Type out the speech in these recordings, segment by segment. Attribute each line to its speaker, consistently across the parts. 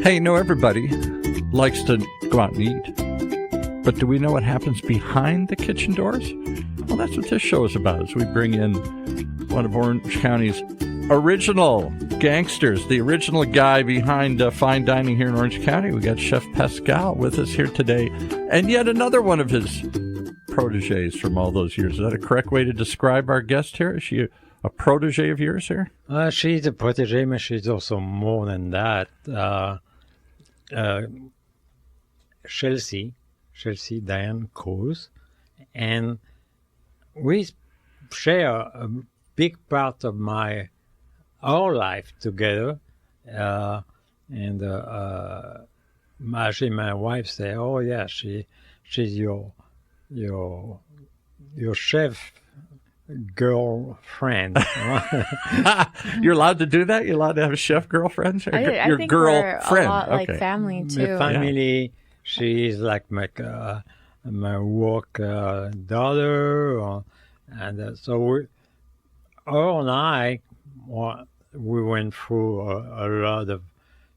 Speaker 1: Hey, you know, everybody likes to go out and eat. But do we know what happens behind the kitchen doors? Well, that's what this show is about, as we bring in one of Orange County's original gangsters, the original guy behind fine dining here in Orange County. We got Chef Pascal with us here today, and yet another one of his proteges from all those years. Is that a correct way to describe our guest here? Is she a protege of yours here?
Speaker 2: She's a protege, but she's also more than that. Chelsea Diana Cruz, and we share a big part of our life together. Actually, my wife said, "Oh yeah, she's your chef girlfriend."
Speaker 1: You're allowed to do that? You're allowed to have a chef girlfriend?
Speaker 3: I
Speaker 1: your
Speaker 3: think
Speaker 1: girlfriend.
Speaker 3: we're a lot like family too.
Speaker 2: My family, she is like my work daughter, and so her and I, we went through a lot of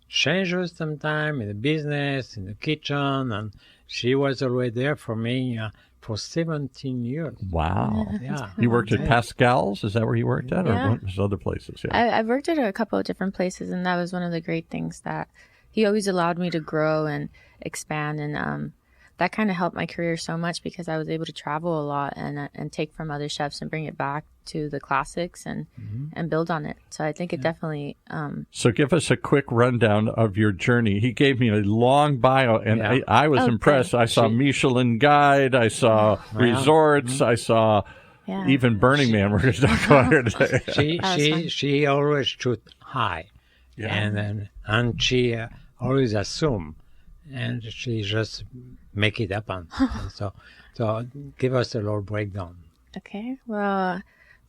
Speaker 2: changes sometime in the business, in the kitchen, and she was always there for me for 17 years.
Speaker 1: Wow.
Speaker 2: Yeah.
Speaker 1: You worked at Pascal's? Is that where you worked at?
Speaker 3: Yeah.
Speaker 1: Or what was other places? Yeah.
Speaker 3: I've worked at a couple of different places, and that was one of the great things, that he always allowed me to grow and expand, and that kind of helped my career so much, because I was able to travel a lot and take from other chefs and bring it back to the classics and build on it. So I think it definitely...
Speaker 1: So give us a quick rundown of your journey. He gave me a long bio, and I was impressed.
Speaker 3: Good.
Speaker 1: I saw Michelin Guide, I saw resorts, I saw even Burning Man. We're going to talk about here today.
Speaker 2: She always shoot high, and she always assume, and she just make it happen. so give us a little breakdown.
Speaker 3: Okay. Well,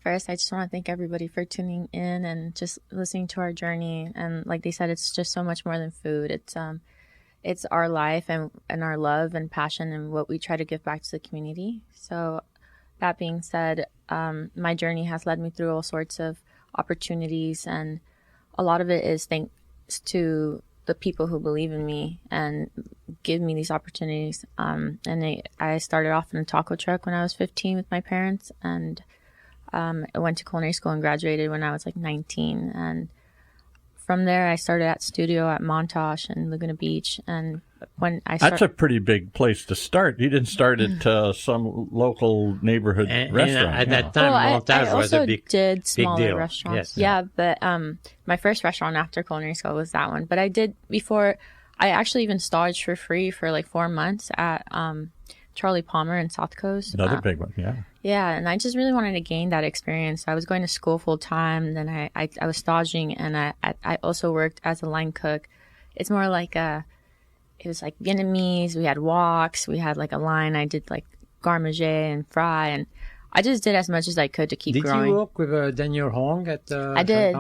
Speaker 3: first, I just want to thank everybody for tuning in and just listening to our journey. And like they said, it's just so much more than food. It's our life and our love and passion and what we try to give back to the community. So that being said, my journey has led me through all sorts of opportunities, and a lot of it is thanks to the people who believe in me and give me these opportunities. I started off in a taco truck when I was 15 with my parents, and I went to culinary school and graduated when I was like 19. And from there, I started at studio at Montage in Laguna Beach. And when
Speaker 1: that's a pretty big place to start. You didn't start at some local neighborhood restaurant.
Speaker 2: At that time, Montage was a big deal.
Speaker 3: Did smaller restaurants.
Speaker 2: Yes.
Speaker 3: But my first restaurant after culinary school was that one. But I did before. I actually even staged for free for like 4 months at Charlie Palmer in South Coast.
Speaker 1: Another big one, yeah.
Speaker 3: Yeah, and I just really wanted to gain that experience. I was going to school full time, then I was staging, and I also worked as a line cook. It's more like it was like Vietnamese. We had woks. We had like a line. I did like garde and fry, and I just did as much as I could to keep growing.
Speaker 2: Did you work with Daniel Hong at
Speaker 3: I did.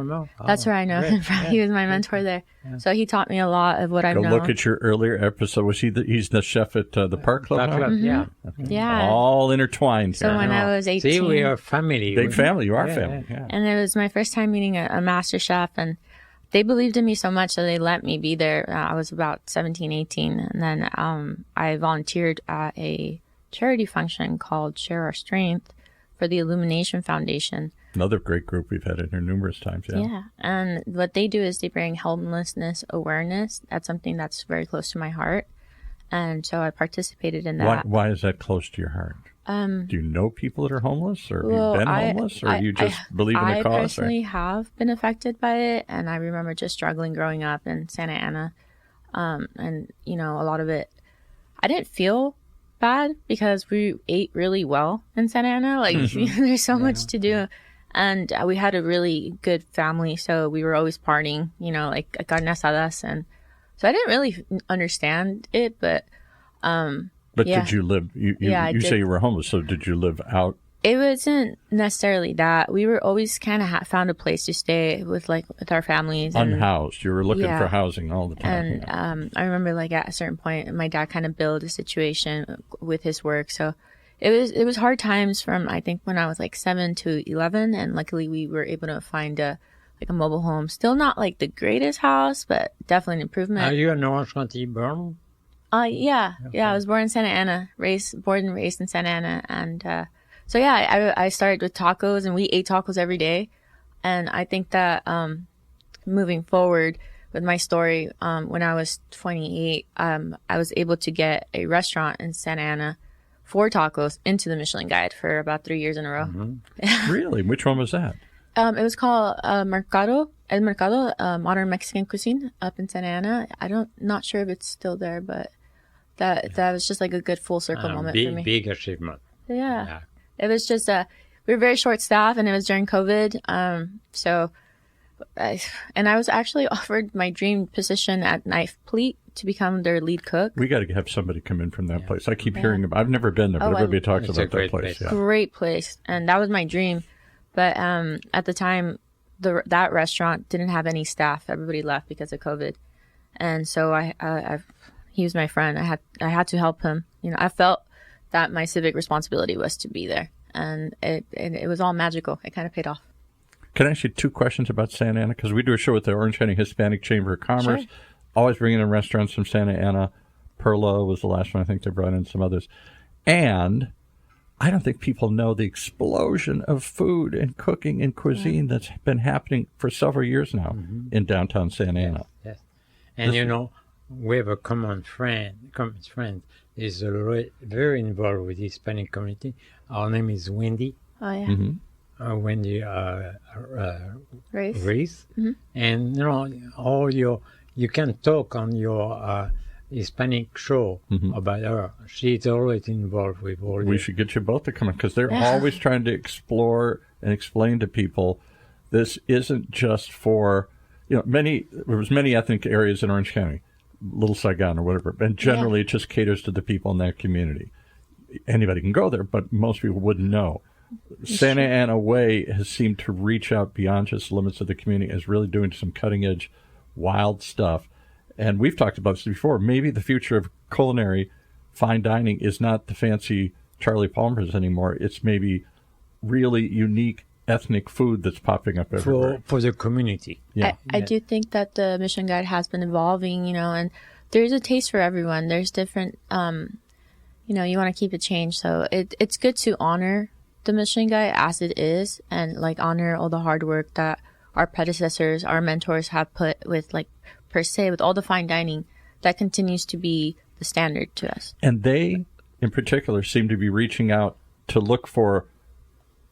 Speaker 3: That's where I know him from. He was my mentor there. Yeah. So he taught me a lot of what I've known.
Speaker 1: Go look at your earlier episode. Was he's the chef at the Park Club?
Speaker 2: Yeah.
Speaker 1: Okay.
Speaker 3: Yeah.
Speaker 1: All intertwined
Speaker 3: so
Speaker 1: here.
Speaker 3: when I was 18.
Speaker 2: See, we are family.
Speaker 1: Big family. You are family. Yeah.
Speaker 3: And it was my first time meeting a master chef, and they believed in me so much that they let me be there. I was about 17, 18. And then I volunteered at a charity function called Share Our Strength for the Illumination Foundation.
Speaker 1: Another great group we've had in here numerous times.
Speaker 3: Yeah. And what they do is they bring homelessness awareness. That's something that's very close to my heart. And so I participated in that.
Speaker 1: Why is that close to your heart? Do you know people that are homeless, or have you been homeless, or you just believe in the cause?
Speaker 3: I personally have been affected by it, and I remember just struggling growing up in Santa Ana. And, you know, a lot of it, I didn't feel bad because we ate really well in Santa Ana. Like, there's so much to do. And we had a really good family, so we were always partying, you know, like carne asadas. And so I didn't really understand it, but
Speaker 1: did you live, you say you were homeless, so did you live out?
Speaker 3: It wasn't necessarily that. We were always kind of found a place to stay with our families.
Speaker 1: Unhoused. You were looking for housing all the time.
Speaker 3: And I remember like at a certain point, my dad kind of built a situation with his work. So it was hard times from, I think, when I was like 7 to 11. And luckily we were able to find a like a mobile home. Still not like the greatest house, but definitely an improvement.
Speaker 2: Are you an Orange County born?
Speaker 3: Yeah. I was born in Santa Ana, born and raised in Santa Ana. And so, yeah, I started with tacos, and we ate tacos every day. And I think that moving forward with my story, when I was 28, I was able to get a restaurant in Santa Ana for tacos into the Michelin Guide for about 3 years in a row.
Speaker 1: Mm-hmm. Really? Which one was that?
Speaker 3: It was called El Mercado, Modern Mexican Cuisine up in Santa Ana. Not sure if it's still there, but that was just like a good full circle moment for me.
Speaker 2: Big achievement.
Speaker 3: Yeah. It was just we were very short staffed, and it was during COVID. I was actually offered my dream position at Knife Pleat to become their lead cook.
Speaker 1: We got to have somebody come in from that place. I keep hearing about. I've never been there, but everybody talks about that place. Yeah.
Speaker 3: Great place, and that was my dream. But at the time, that restaurant didn't have any staff. Everybody left because of COVID, and so he was my friend. I had to help him. I felt that my civic responsibility was to be there, and it was all magical. It kind of paid off.
Speaker 1: Can I ask you 2 questions about Santa Ana? Because we do a show with the Orange County Hispanic Chamber of Commerce, always bringing in restaurants from Santa Ana. Perla was the last one. I think they brought in some others. And I don't think people know the explosion of food and cooking and cuisine that's been happening for several years now in downtown Santa Ana.
Speaker 2: Yes. And we have a common friend is very involved with the Hispanic community. Our name is Wendy.
Speaker 3: Oh, yeah.
Speaker 1: Mm-hmm.
Speaker 2: Wendy Reese.
Speaker 3: Mm-hmm.
Speaker 2: And you can talk on your Hispanic show about her. She's always involved with all.
Speaker 1: We should get you both to come in, because they're always trying to explore and explain to people this isn't just for there was many ethnic areas in Orange County, Little Saigon or whatever, and generally it just caters to the people in that community. Anybody can go there, but most people wouldn't know. Santa Ana Way has seemed to reach out beyond just the limits of the community, is really doing some cutting-edge, wild stuff. And we've talked about this before. Maybe the future of culinary fine dining is not the fancy Charlie Palmer's anymore. It's maybe really unique ethnic food that's popping up everywhere.
Speaker 2: For the community.
Speaker 1: Yeah.
Speaker 3: I do think that the Michelin Guide has been evolving, and there's a taste for everyone. There's different, you want to keep it changed. So it's good to honor the Michelin Guide as it is, and honor all the hard work that our predecessors, our mentors have put with per se with all the fine dining that continues to be the standard to us.
Speaker 1: And they in particular seem to be reaching out to look for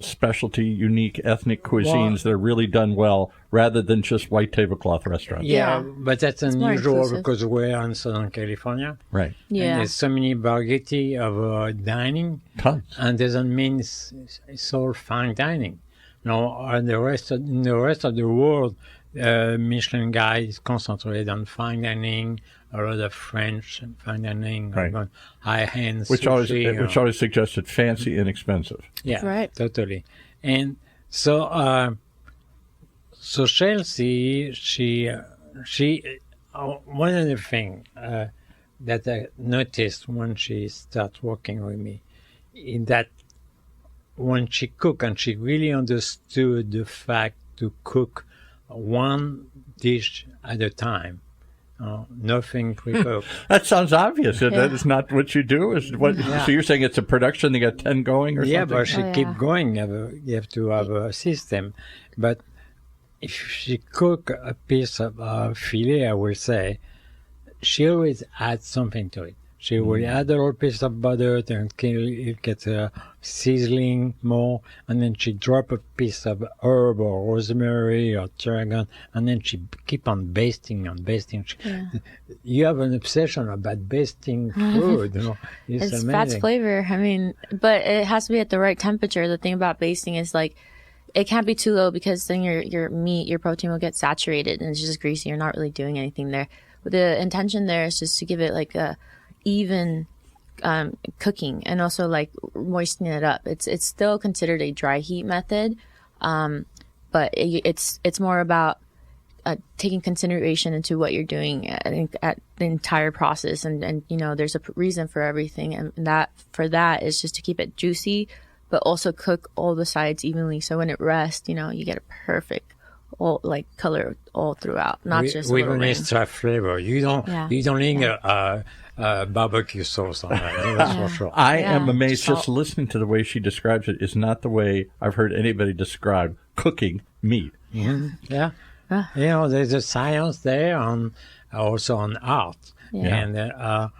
Speaker 1: specialty, unique ethnic cuisines that are really done well, rather than just white tablecloth restaurants.
Speaker 2: Yeah, but that's
Speaker 3: it's
Speaker 2: unusual because we're in Southern California.
Speaker 1: Right.
Speaker 3: Yeah.
Speaker 2: And there's so many variety of dining.
Speaker 1: Tons.
Speaker 2: And doesn't mean it's all fine dining. In the rest of the world, Michelin Guide is concentrated on fine dining, a lot of French fine dining,
Speaker 1: right.
Speaker 2: high-end
Speaker 1: which
Speaker 2: sushi.
Speaker 1: Which always suggested fancy and expensive.
Speaker 2: Yeah,
Speaker 3: right.
Speaker 2: Totally. And so Chelsea, she one of the things that I noticed when she started working with me, in that when she cooked, and she really understood the fact to cook one dish at a time, nothing pre-cooked.
Speaker 1: That sounds obvious. Yeah. That is not what you do. So you're saying it's a production, they got 10 going or something?
Speaker 2: Yeah, but she keep going. You have to have a system. But if she cook a piece of filet, I will say, she always adds something to it. She will add a little piece of butter and it gets sizzling more, and then she drop a piece of herb or rosemary or tarragon, and then she keep on basting. You have an obsession about basting food. It's
Speaker 3: amazing.
Speaker 2: Fats
Speaker 3: flavor. I mean, but it has to be at the right temperature. The thing about basting is it can't be too low, because then your meat, your protein will get saturated and it's just greasy. You're not really doing anything there. But the intention there is just to give it a even cooking, and also moistening it up. It's still considered a dry heat method, but it's more about taking consideration into what you're doing at the entire process, and there's a reason for everything, and that is just to keep it juicy, but also cook all the sides evenly, so when it rests, you get a perfect all like color all throughout, not just a
Speaker 2: with
Speaker 3: little
Speaker 2: an
Speaker 3: ring.
Speaker 2: extra flavor. You don't need a barbecue sauce on that. That's for sure.
Speaker 1: I
Speaker 3: Yeah,
Speaker 1: am amazed
Speaker 3: just
Speaker 1: just listening to the way she describes it is not the way I've heard anybody describe cooking meat.
Speaker 2: Yeah. You know, there's a science there and also on art.
Speaker 3: Yeah.
Speaker 2: And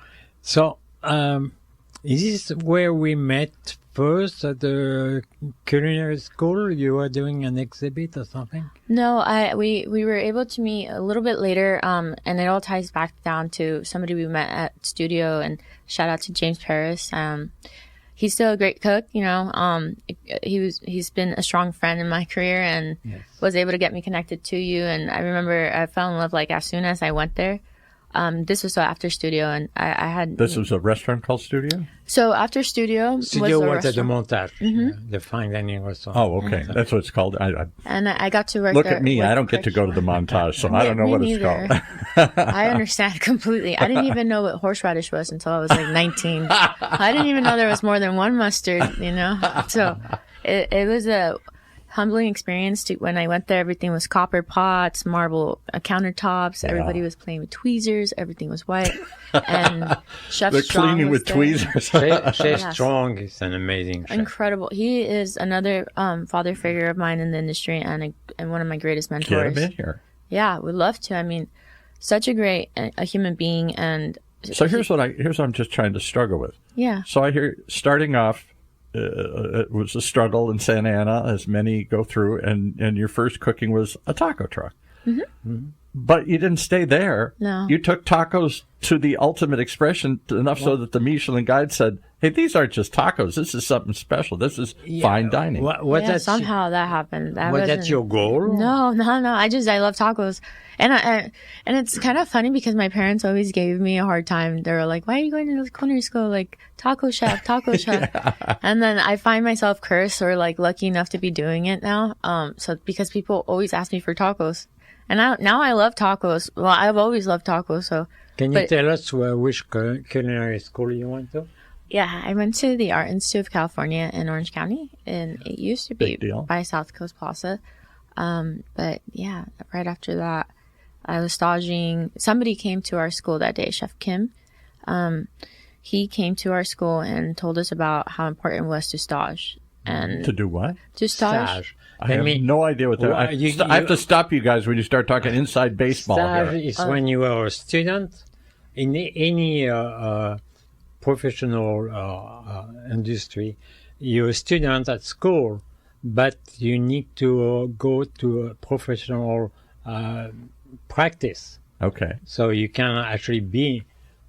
Speaker 2: is this where we met first at the culinary school? You were doing an exhibit or something?
Speaker 3: No, we were able to meet a little bit later, and it all ties back down to somebody we met at studio. And shout out to James Paris. He's still a great cook, you know. He's been a strong friend in my career and was able to get me connected to you. And I remember I fell in love like as soon as I went there. This was so after studio, and I had.
Speaker 1: This was a restaurant called Studio?
Speaker 3: So after studio
Speaker 2: Studio
Speaker 3: was
Speaker 2: at the
Speaker 3: restaurant.
Speaker 2: Montage, the fine dining restaurant.
Speaker 1: Oh, okay. That's what it's called.
Speaker 3: And I got to work
Speaker 1: Look
Speaker 3: there
Speaker 1: at me.
Speaker 3: with
Speaker 1: I don't get to go to the Montage, so I don't know
Speaker 3: Me
Speaker 1: what it's
Speaker 3: neither.
Speaker 1: called.
Speaker 3: I understand completely. I didn't even know what horseradish was until I was like 19. I didn't even know there was more than one mustard, you know? So it was a humbling experience when I went there. Everything was copper pots, marble countertops.
Speaker 1: Yeah.
Speaker 3: Everybody was playing with tweezers. Everything was white. And Chef
Speaker 1: They're
Speaker 3: Strong
Speaker 1: cleaning
Speaker 3: was
Speaker 1: with
Speaker 3: there.
Speaker 1: tweezers.
Speaker 2: Chef
Speaker 3: Yes.
Speaker 2: Strong is an amazing chef.
Speaker 3: Incredible. He is another father figure of mine in the industry and one of my greatest
Speaker 1: Get
Speaker 3: mentors.
Speaker 1: him in here.
Speaker 3: Yeah, we'd love to. I mean, such a great a human being. And
Speaker 1: So here's what I'm just trying to struggle with.
Speaker 3: yeah.
Speaker 1: So I hear starting off, it was a struggle in Santa Ana, as many go through, and your first cooking was a taco truck. But you didn't stay there.
Speaker 3: No.
Speaker 1: You took tacos to the ultimate expression, enough so that the Michelin guide said, hey, these aren't just tacos. This is something special. This is fine dining.
Speaker 3: Yeah, somehow that happened.
Speaker 2: Was that your goal?
Speaker 3: No. I love tacos, and it's kind of funny because my parents always gave me a hard time. They were like, "Why are you going to culinary school? Like taco chef." And then I find myself cursed or like lucky enough to be doing it now. So because people always ask me for tacos, and now I love tacos. Well, I've always loved tacos. So
Speaker 2: Can you tell us which culinary school you went to?
Speaker 3: yeah, I went to the Art Institute of California in Orange County, and it used to be
Speaker 1: Big deal.
Speaker 3: by South Coast Plaza. But yeah, right after that, I was staging. Somebody came to our school that day, Chef Kim. He came to our school and told us about how important it was to stage. And
Speaker 1: To do what?
Speaker 3: to stage.
Speaker 2: Stage.
Speaker 1: I have no idea what that is. I have to stop you guys when you start talking inside baseball
Speaker 2: Stage
Speaker 1: here.
Speaker 2: is when you are a student in any professional industry. You're a student at school, but you need to go to a professional practice.
Speaker 1: Okay.
Speaker 2: So you can actually be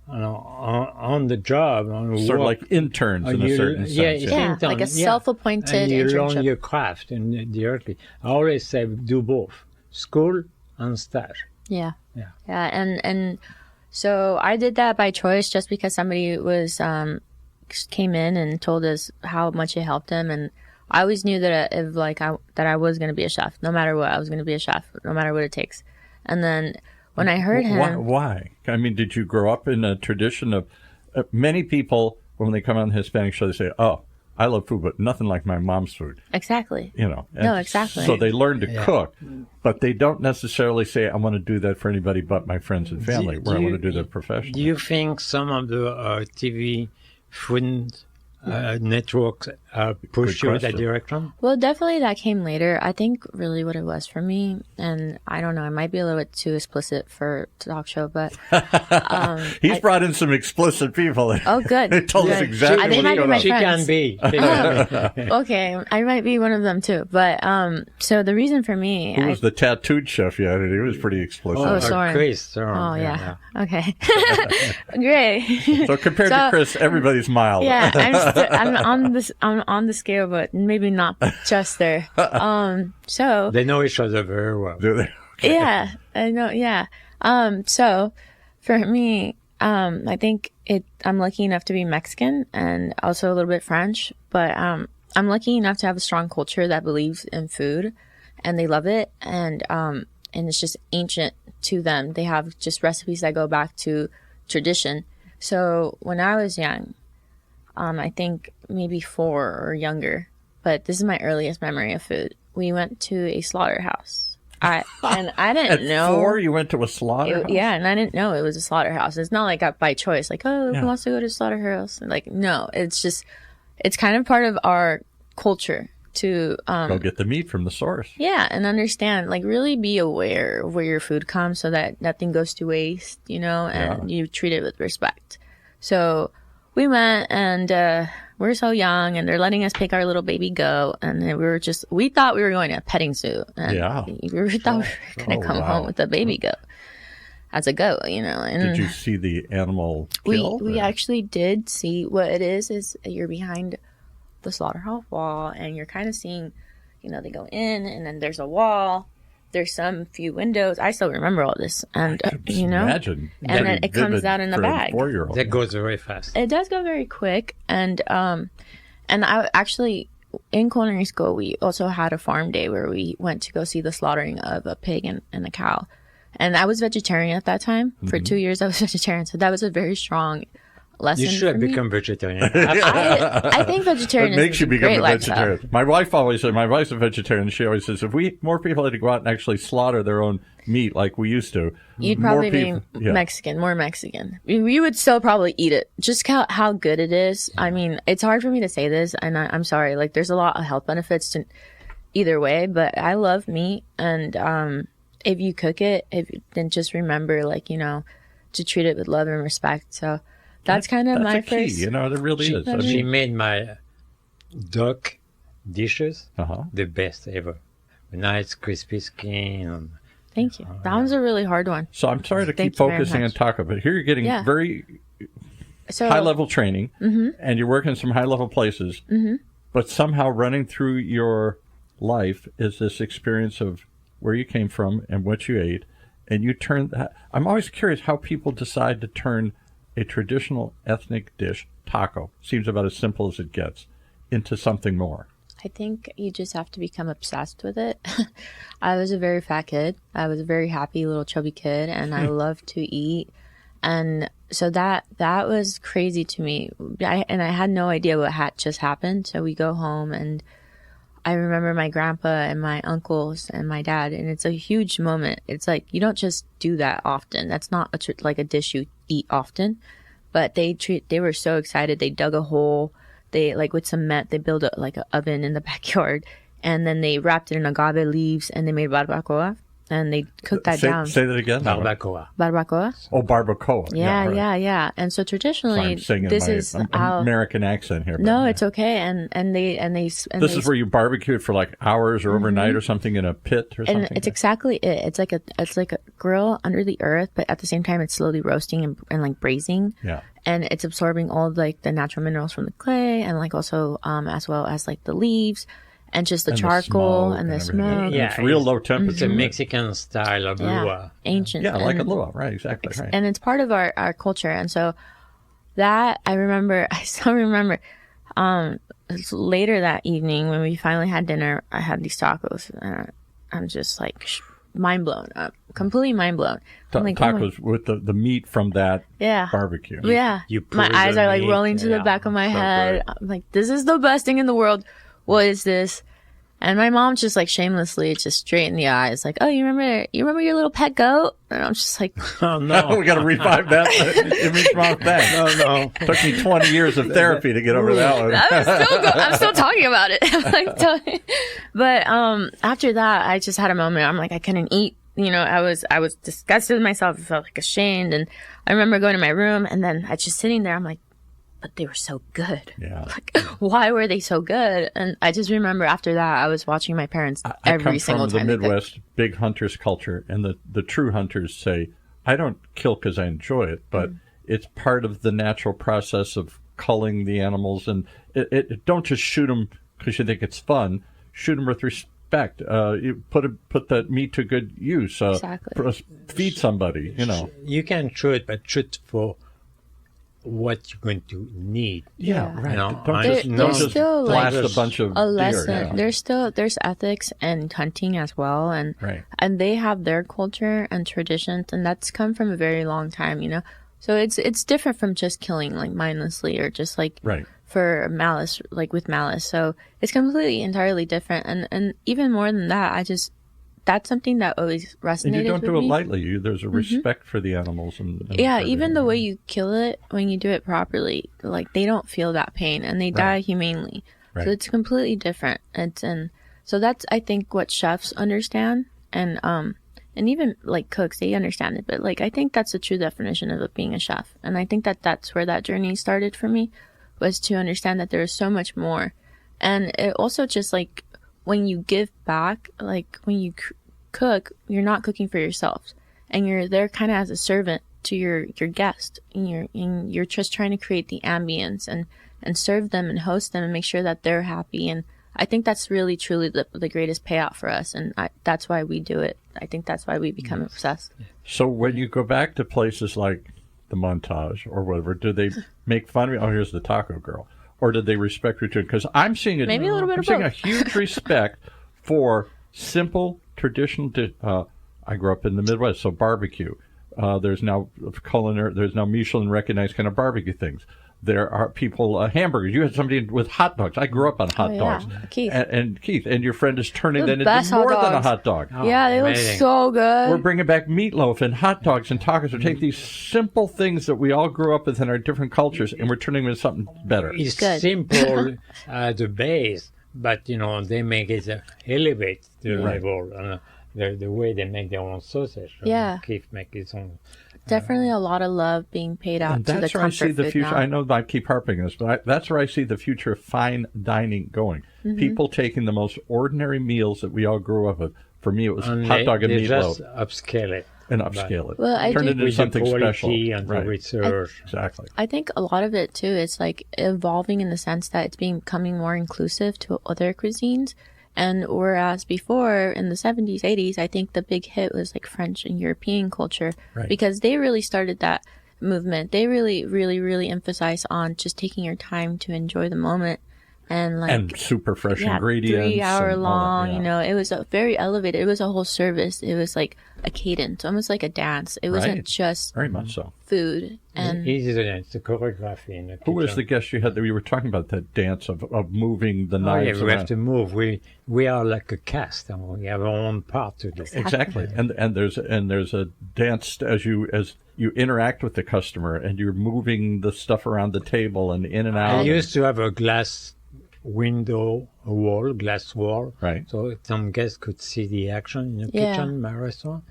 Speaker 2: on the job.
Speaker 1: Sort of like interns in a certain sense.
Speaker 2: Yeah,
Speaker 3: Yeah,
Speaker 2: intern,
Speaker 3: like a
Speaker 2: yeah.
Speaker 3: self-appointed
Speaker 2: and you learn
Speaker 3: internship.
Speaker 2: your craft directly. I always say do both, school and stage.
Speaker 3: Yeah.
Speaker 2: Yeah.
Speaker 3: And so I did that by choice just because somebody came in and told us how much it helped him. And I always knew that that I was going to be a chef, no matter what. I was going to be a chef, no matter what it takes. And then when I heard him,
Speaker 1: Why? I mean, did you grow up in a tradition of many people when they come on the Hispanic show, they say, "Oh, I love food, but nothing like my mom's food."
Speaker 3: exactly.
Speaker 1: You know.
Speaker 3: No,
Speaker 1: And
Speaker 3: exactly.
Speaker 1: So they learn to cook, but they don't necessarily say, "I want to do that for anybody but my friends and family," where I want to do that professionally.
Speaker 2: Do you think some of the TV food networks push you in that
Speaker 1: question.
Speaker 2: direction?
Speaker 3: Well, definitely that came later. I think really what it was for me, and I don't know, it might be a little bit too explicit for a talk show, but
Speaker 1: He's brought in some explicit people.
Speaker 3: oh, good.
Speaker 1: They told us
Speaker 3: Good.
Speaker 1: exactly
Speaker 3: They
Speaker 1: what's
Speaker 3: might be
Speaker 1: going
Speaker 3: my
Speaker 1: on.
Speaker 2: She
Speaker 3: friends.
Speaker 2: can be. She can be.
Speaker 3: Okay, I might be one of them too. But so the reason for me,
Speaker 1: Who was the tattooed chef you had? He was pretty explicit.
Speaker 3: Oh, sorry.
Speaker 2: Chris. Sorry.
Speaker 3: oh yeah, okay, great.
Speaker 1: So compared to
Speaker 3: So-
Speaker 1: Chris, everybody's mild.
Speaker 3: Yeah, I'm on the scale, but maybe not just there. So
Speaker 2: They know each other very well.
Speaker 1: Do they?
Speaker 3: yeah, I know. Yeah. So for me, I think I'm lucky enough to be Mexican and also a little bit French, but I'm lucky enough to have a strong culture that believes in food, and they love it, and it's just ancient to them. They have just recipes that go back to tradition. So when I was young, I think maybe 4 or younger, but this is my earliest memory of food. We went to a slaughterhouse. I didn't know.
Speaker 1: At 4, you went to a slaughterhouse?
Speaker 3: Yeah, and I didn't know it was a slaughterhouse. It's not like by choice, like, oh,
Speaker 1: Yeah.
Speaker 3: who wants to go to a slaughterhouse? Like, no, it's just, it's kind of part of our culture to
Speaker 1: Go get the meat from the source.
Speaker 3: yeah, and understand, like, really be aware of where your food comes so that nothing goes to waste, you know, and you treat it with respect. So we went, and we're so young, and they're letting us pick our little baby goat, and then we thought we were going to a petting zoo, and we thought we were going to come home with a baby goat as a goat, you know. And
Speaker 1: did you see the animal killed?
Speaker 3: we actually did see what it is you're behind the slaughterhouse wall, and you're kind of seeing, you know, they go in, and then there's a wall, there's some few windows. I still remember all this, and you know,
Speaker 1: imagine.
Speaker 3: and then it comes out in the bag.
Speaker 1: 4-year-old.
Speaker 2: That goes very fast.
Speaker 3: It does go very quick, and I actually, in culinary school, we also had a farm day where we went to go see the slaughtering of a pig and a cow, and I was vegetarian at that time. For 2 years I was vegetarian, so that was a very strong lesson.
Speaker 2: You should
Speaker 3: for me.
Speaker 2: become vegetarian.
Speaker 3: I think vegetarian
Speaker 1: It makes
Speaker 3: is
Speaker 1: you
Speaker 3: a
Speaker 1: become
Speaker 3: great
Speaker 1: a
Speaker 3: lifestyle.
Speaker 1: vegetarian. My wife always said, my wife's a vegetarian, and she always says, if more people had to go out and actually slaughter their own meat like we used to,
Speaker 3: You'd
Speaker 1: more
Speaker 3: probably be
Speaker 1: people, yeah.
Speaker 3: more Mexican. We would still probably eat it. Just how good it is. I mean, it's hard for me to say this, and I'm sorry. Like, there's a lot of health benefits to either way, but I love meat, and if you cook it, then just remember, like, you know, to treat it with love and respect. So that's kind of my
Speaker 1: a key,
Speaker 3: first.
Speaker 1: you know, there really is. I
Speaker 2: She
Speaker 1: mean,
Speaker 2: made my duck dishes
Speaker 1: uh-huh.
Speaker 2: the best ever. Nice crispy skin.
Speaker 3: Thank you. That one's a really hard one.
Speaker 1: So I'm sorry to
Speaker 3: Thank
Speaker 1: keep
Speaker 3: you very
Speaker 1: focusing on
Speaker 3: much.
Speaker 1: taco, but here you're getting
Speaker 3: Yeah.
Speaker 1: very
Speaker 3: So
Speaker 1: high-level training, and you're working in some high-level places, but somehow running through your life is this experience of where you came from and what you ate, and you turned that. I'm always curious how people decide to turn a traditional ethnic dish, taco, seems about as simple as it gets, into something more.
Speaker 3: I think you just have to become obsessed with it. I was a very fat kid. I was a very happy little chubby kid, and I loved to eat. And so that was crazy to me. I had no idea what had just happened. So we go home, and I remember my grandpa and my uncles and my dad, and it's a huge moment. It's like, you don't just do that often. That's not like a dish you eat often. But they were so excited. They dug a hole. They, like, with cement, they built like an oven in the backyard, and then they wrapped it in agave leaves, and they made barbacoa, and they cooked that down.
Speaker 1: Say that again.
Speaker 2: Barbacoa.
Speaker 3: Barbacoa.
Speaker 1: Oh, barbacoa.
Speaker 3: Yeah,
Speaker 1: right.
Speaker 3: yeah. And so
Speaker 1: So
Speaker 3: traditionally,
Speaker 1: I'm saying
Speaker 3: this
Speaker 1: in
Speaker 3: is
Speaker 1: my
Speaker 3: how.
Speaker 1: American accent here.
Speaker 3: No,
Speaker 1: but,
Speaker 3: it's okay. And they.
Speaker 1: This is where you barbecued for like hours or overnight or something in a pit or something.
Speaker 3: And it's exactly it. It's like a grill under the earth, but at the same time, it's slowly roasting and like braising.
Speaker 1: Yeah.
Speaker 3: And it's absorbing all of, like, the natural minerals from the clay, and, like, also as well as, like, the leaves and just the charcoal and the
Speaker 1: everything.
Speaker 3: smoke.
Speaker 2: Yeah,
Speaker 1: It's real low
Speaker 2: It's
Speaker 1: temperature.
Speaker 2: a Mexican style of
Speaker 3: Yeah,
Speaker 2: lua.
Speaker 3: ancient.
Speaker 1: Yeah, like a
Speaker 3: and-
Speaker 1: lua, right? Exactly, right.
Speaker 3: And it's part of our culture. And so that I still remember later that evening when we finally had dinner, I had these tacos, and I'm just like mind blown up, completely mind blown. I'm like, oh my-
Speaker 1: Tacos with the meat from that
Speaker 3: yeah.
Speaker 1: barbecue.
Speaker 3: Yeah.
Speaker 2: You
Speaker 3: My
Speaker 2: pull
Speaker 3: eyes
Speaker 2: the
Speaker 3: are like
Speaker 2: meat,
Speaker 3: rolling to the
Speaker 2: yeah,
Speaker 3: back of my
Speaker 2: so
Speaker 3: head.
Speaker 2: good.
Speaker 3: I'm like, this is the best thing in the world. What is this? And my mom just like shamelessly just straight in the eyes, like, oh, you remember your little pet goat? And I'm just like,
Speaker 2: Oh, no.
Speaker 1: we got to revive that image from our back.
Speaker 2: no.
Speaker 1: Took me 20 years of therapy to get over that one.
Speaker 3: I'm still talking about it. I'm like, but after that, I just had a moment. I'm like, I couldn't eat. You know, I was disgusted with myself. I felt like ashamed. And I remember going to my room, and then I just sitting there. I'm like, but they were so good.
Speaker 1: Yeah.
Speaker 3: Like, why were they so good? And I just remember after that, I was watching my parents every single
Speaker 1: I come
Speaker 3: time.
Speaker 1: from
Speaker 3: they
Speaker 1: the
Speaker 3: cooked.
Speaker 1: Midwest, big hunters culture, and the true hunters say, I don't kill because I enjoy it, but it's part of the natural process of culling the animals. And it don't just shoot them because you think it's fun. Shoot them with respect. You put that meat to good use.
Speaker 3: Exactly.
Speaker 1: Feed somebody, you know.
Speaker 2: You can shoot, but shoot for what you're going to need.
Speaker 1: Yeah, right.
Speaker 2: No,
Speaker 1: Don't
Speaker 2: I-
Speaker 1: just,
Speaker 2: There-
Speaker 1: don't
Speaker 3: there's
Speaker 1: just
Speaker 3: still,
Speaker 1: blast
Speaker 2: like,
Speaker 1: a bunch of
Speaker 3: A lesson.
Speaker 1: deer.
Speaker 3: There's ethics and hunting as well, and
Speaker 1: Right.
Speaker 3: and they have their culture and traditions, and that's come from a very long time, you know. So it's different from just killing like mindlessly or just like
Speaker 1: Right.
Speaker 3: for malice, like with malice. So it's completely entirely different, and even more than that, that's something that always resonated
Speaker 1: And you don't
Speaker 3: with
Speaker 1: do it
Speaker 3: me.
Speaker 1: lightly. There's a respect for the animals. And
Speaker 3: Yeah,
Speaker 1: for
Speaker 3: even
Speaker 1: everything.
Speaker 3: the way you kill it, when you do it properly, like they don't feel that pain and they die humanely.
Speaker 1: Right.
Speaker 3: So it's completely different. So that's, I think, what chefs understand, and even like cooks, they understand it. But like I think that's the true definition of it being a chef, and I think that that's where that journey started for me, was to understand that there is so much more, and it also just like when you give back, like when you cook, you're not cooking for yourself, and you're there kind of as a servant to your guest, and you're just trying to create the ambience and serve them and host them and make sure that they're happy. And I think that's really truly the greatest payout for us, and that's why we do it. I think that's why we become obsessed.
Speaker 1: So when you go back to places like the Montage or whatever, do they make fun of you? Oh, here's the taco girl. Or did they respect you? Because I'm seeing
Speaker 3: Maybe a little bit
Speaker 1: I'm
Speaker 3: of
Speaker 1: seeing
Speaker 3: both.
Speaker 1: a huge respect for simple, traditional. I grew up in the Midwest, so barbecue. There's now There's now Michelin recognized kind of barbecue things. There are people hamburgers. You had somebody with hot dogs. I grew up on hot dogs.
Speaker 3: Keith.
Speaker 1: And Keith, and your friend is turning
Speaker 3: The
Speaker 1: that into
Speaker 3: best hot
Speaker 1: more than a
Speaker 3: dogs.
Speaker 1: hot dog.
Speaker 3: Yeah, they look
Speaker 2: amazing.
Speaker 3: so good.
Speaker 1: We're bringing back meatloaf and hot dogs and tacos. We're taking these simple things that we all grew up with in our different cultures, and we're turning them into something better.
Speaker 2: It's
Speaker 3: Good.
Speaker 2: simple at the base, but they make it elevate the level. The way they make their own sausage.
Speaker 3: Yeah.
Speaker 2: Keith make his own.
Speaker 3: Definitely a lot of love being paid out
Speaker 1: And
Speaker 3: to the
Speaker 1: that's where I
Speaker 3: comfort
Speaker 1: see the
Speaker 3: food
Speaker 1: future.
Speaker 3: now.
Speaker 1: I know I keep harping on this, but that's where I see the future of fine dining going.
Speaker 3: Mm-hmm.
Speaker 1: People taking the most ordinary meals that we all grew up with. For me, it was
Speaker 2: And
Speaker 1: hot dog and
Speaker 2: they
Speaker 1: meatloaf,
Speaker 2: just upscale it.
Speaker 1: and upscale it.
Speaker 3: Well, I
Speaker 1: Turn
Speaker 3: do-
Speaker 1: it into
Speaker 2: With
Speaker 1: something
Speaker 2: the
Speaker 1: special.
Speaker 2: quality and the
Speaker 1: Right.
Speaker 2: research.
Speaker 1: Exactly.
Speaker 3: I think a lot of it too is like evolving in the sense that it's becoming more inclusive to other cuisines. And whereas before in the 70s, 80s, I think the big hit was like French and European culture,
Speaker 1: Right.
Speaker 3: because they really started that movement. They really, really, really emphasize on just taking your time to enjoy the moment, and like
Speaker 1: And super fresh
Speaker 3: yeah,
Speaker 1: ingredients.
Speaker 3: 3 hour
Speaker 1: and all that,
Speaker 3: long,
Speaker 1: yeah.
Speaker 3: it was a very elevated. It was a whole service. It was like a cadence, almost like a dance. It wasn't
Speaker 1: Right.
Speaker 3: just
Speaker 1: Very much so.
Speaker 3: food. And
Speaker 2: It's the choreography in the
Speaker 1: Who was the
Speaker 2: kitchen.
Speaker 1: guest you had that you were talking about, that dance of moving the
Speaker 2: Oh, yeah,
Speaker 1: knives
Speaker 2: we
Speaker 1: around?
Speaker 2: have to move. We are like a cast, and we have our own part to do.
Speaker 1: Exactly, and there's a dance as you interact with the customer, and you're moving the stuff around the table and in and out.
Speaker 2: I used to have a glass glass wall,
Speaker 1: Right.
Speaker 2: so some guests could see the action in the
Speaker 3: Yeah.
Speaker 2: kitchen in my restaurant,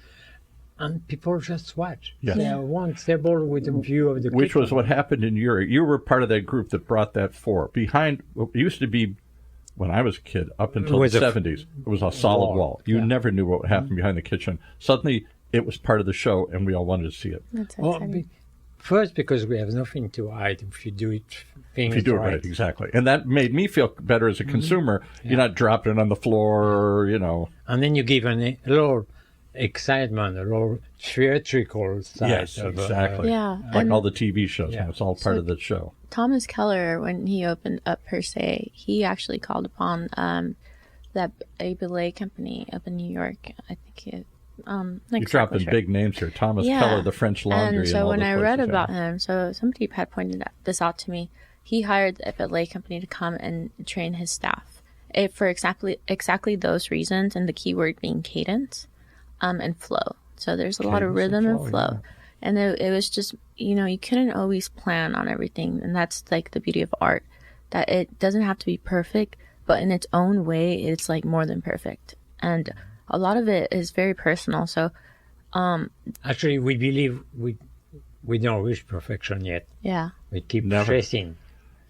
Speaker 2: and people just watch.
Speaker 1: Yes.
Speaker 2: They have one table with a view of the
Speaker 1: Which
Speaker 2: kitchen.
Speaker 1: was what happened in Europe. You were part of that group that brought that forward. Behind what used to be, when I was a kid, up until the
Speaker 2: was a
Speaker 1: 70s, it was a solid
Speaker 2: wall.
Speaker 1: wall. You
Speaker 2: Yeah.
Speaker 1: never knew what happened behind the kitchen. Suddenly, it was part of the show, and we all wanted to see it.
Speaker 3: that's
Speaker 2: Well,
Speaker 3: exciting.
Speaker 2: first, because we have nothing to hide if you do it. Things
Speaker 1: If you do it right, exactly. And that made me feel better as a consumer. You're not dropping it on the floor,
Speaker 2: And then you give a little excitement, a little theatrical side.
Speaker 1: Yes,
Speaker 2: of,
Speaker 1: exactly.
Speaker 3: Yeah,
Speaker 1: Like
Speaker 3: and
Speaker 1: all the TV shows.
Speaker 2: Yeah.
Speaker 1: Now. It's all part of the show.
Speaker 3: Thomas Keller, when he opened up Per Se, he actually called upon a ballet company up in New York. I think it. Not
Speaker 1: You're
Speaker 3: exactly
Speaker 1: dropping
Speaker 3: sure.
Speaker 1: big names here. Thomas
Speaker 3: Yeah.
Speaker 1: Keller, the French Laundry.
Speaker 3: And so
Speaker 1: all
Speaker 3: when
Speaker 1: those
Speaker 3: I read
Speaker 1: places,
Speaker 3: about
Speaker 1: yeah.
Speaker 3: him, so somebody had pointed this out to me. He hired a ballet company to come and train his staff for exactly those reasons, and the key word being cadence, and flow. So there's a lot of
Speaker 1: Cadence and
Speaker 3: rhythm and
Speaker 1: flow,
Speaker 3: flow. And it was just, you couldn't always plan on everything. And that's like the beauty of art, that it doesn't have to be perfect, but in its own way, it's like more than perfect. And a lot of it is very personal. So,
Speaker 2: Actually, we believe we don't reach perfection yet.
Speaker 3: yeah.
Speaker 2: We keep
Speaker 1: Never.
Speaker 2: chasing.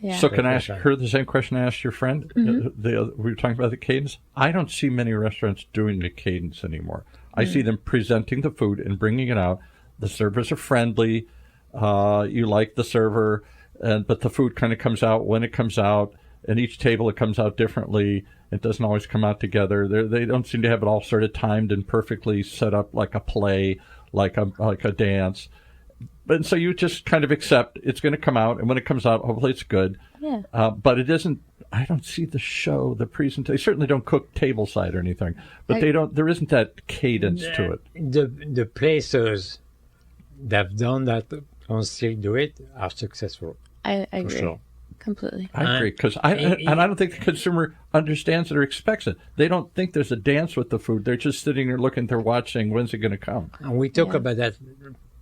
Speaker 3: Yeah.
Speaker 1: So can I ask
Speaker 2: Perfection.
Speaker 1: her the same question I asked your friend? We were talking about the cadence. I don't see many restaurants doing the cadence anymore. I see them presenting the food and bringing it out. The servers are friendly. You like the server, but the food kind of comes out when it comes out. And each table, it comes out differently. It doesn't always come out together. They don't seem to have it all sort of timed and perfectly set up like a play, like a dance. But so you just kind of accept it's going to come out, and when it comes out, hopefully it's good.
Speaker 3: Yeah.
Speaker 1: But it isn't. I don't see the show, the presentation. They certainly don't cook tableside or anything, but they don't. There isn't that cadence to it.
Speaker 2: The places that have done that and still do it are successful.
Speaker 3: I
Speaker 2: For
Speaker 3: agree.
Speaker 2: sure.
Speaker 3: completely.
Speaker 1: I agree, because I don't think the consumer understands it or expects it. They don't think there's a dance with the food. They're just sitting there looking at their watch saying, when's it going to come?
Speaker 2: And we talk about that.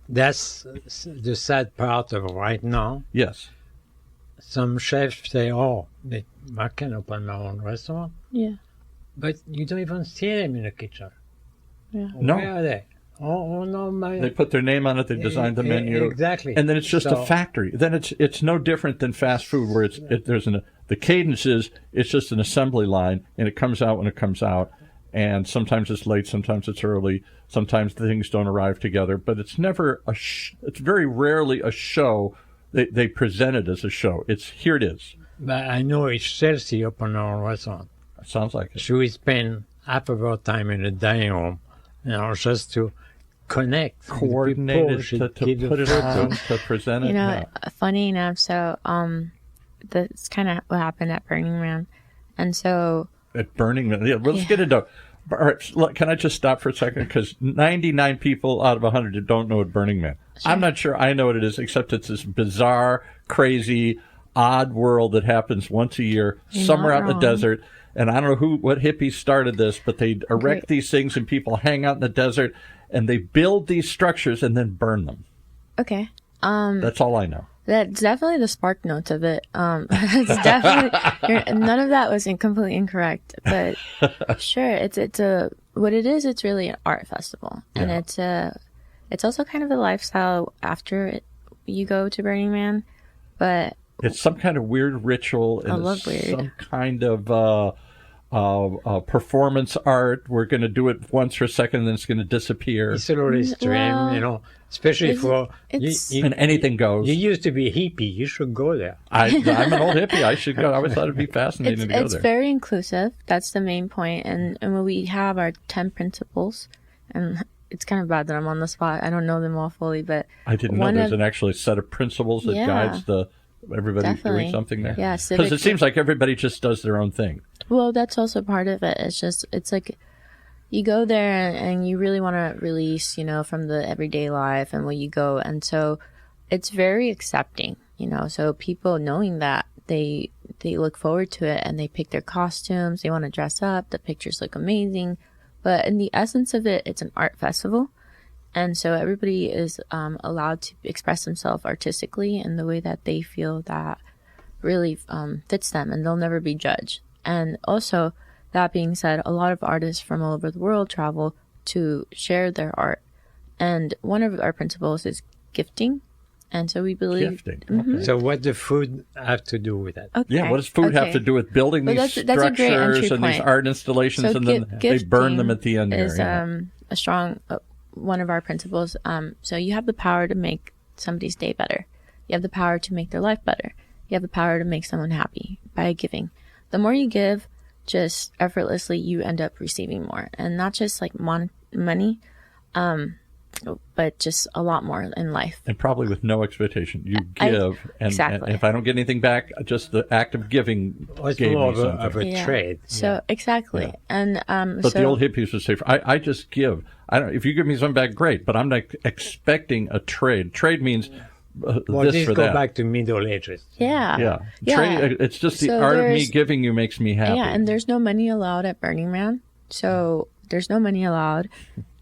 Speaker 2: That's the sad part of right now.
Speaker 1: Yes.
Speaker 2: Some chefs say, I can open my own restaurant.
Speaker 3: Yeah.
Speaker 2: But you don't even see them in the kitchen.
Speaker 3: Yeah.
Speaker 1: No.
Speaker 2: Where are they? Oh no,
Speaker 1: They put their name on it. They designed the menu.
Speaker 2: Exactly.
Speaker 1: And then it's just a factory. Then it's no different than fast food, where the cadence is it's just an assembly line, and it comes out when it comes out. And sometimes it's late, sometimes it's early, sometimes the things don't arrive together. But it's never it's very rarely a show. They present it as a show. Here it is.
Speaker 2: But I know it's Chelsea open her own restaurant.
Speaker 1: Sounds like it.
Speaker 2: She will spend half of her time in the dining room, just to connect,
Speaker 1: coordinated to put it on, to present it.
Speaker 3: Funny enough, so that's kind of what happened at Burning Man, and so
Speaker 1: at Burning Man, let's get into. All right, can I just stop for a second? Because 99 people out of 100 don't know what Burning Man. Sure. I'm not sure I know what it is, except it's this bizarre, crazy, odd world that happens once a year somewhere out in the desert. And I don't know what hippies started this, but they erect these things and people hang out in the desert and they build these structures and then burn them.
Speaker 3: Okay.
Speaker 1: That's all I know.
Speaker 3: That's definitely the spark notes of it. It's definitely none of that was completely incorrect, but sure, it's what it is. It's really an art festival, and it's also kind of a lifestyle after you go to Burning Man, but
Speaker 1: it's some kind of weird ritual and some kind of performance art. We're going to do it once for a second, and then it's going to disappear.
Speaker 2: It's a little extreme, especially
Speaker 1: and anything goes.
Speaker 2: You used to be a hippie. You should go there.
Speaker 1: I'm an old hippie. I should go. I always thought it'd be fascinating to go there.
Speaker 3: It's very inclusive. That's the main point. And when we have our 10 principles, and it's kind of bad that I'm on the spot. I don't know them all fully, but
Speaker 1: I didn't know there's an actual set of principles that guides everybody doing something there.
Speaker 3: Yeah,
Speaker 1: because it seems like everybody just does their own thing.
Speaker 3: Well, that's also part of it. It's like you go there and you really want to release, from the everyday life and where you go. And so it's very accepting, so people knowing that they look forward to it and they pick their costumes. They want to dress up. The pictures look amazing. But in the essence of it, it's an art festival. And so everybody is allowed to express themselves artistically in the way that they feel that really fits them, and they'll never be judged. And also, that being said, a lot of artists from all over the world travel to share their art. And one of our principles is gifting. And so we believe...
Speaker 1: Gifting.
Speaker 3: Mm-hmm.
Speaker 1: Okay.
Speaker 2: So what does food have to do with that?
Speaker 3: Okay.
Speaker 1: Yeah, what does food have to do with building these structures and these art installations, and then they burn them at the end?
Speaker 3: Is a strong... one of our principles. So you have the power to make somebody's day better. You have the power to make their life better. You have the power to make someone happy by giving. The more you give, just effortlessly, you end up receiving more. And not just like money, but just a lot more in life.
Speaker 1: And probably with no expectation. You give, and if I don't get anything back, just the act of giving gave me something.
Speaker 2: Of a trade.
Speaker 3: So exactly. Yeah. And
Speaker 1: but the old hippies would say, I just give. I don't. If you give me something back, great. But I'm not expecting a trade. Trade means this for that.
Speaker 2: Go back to Middle Ages.
Speaker 3: Yeah.
Speaker 1: Trade. It's just the art of me giving you makes me happy.
Speaker 3: Yeah, and there's no money allowed at Burning Man. So there's no money allowed,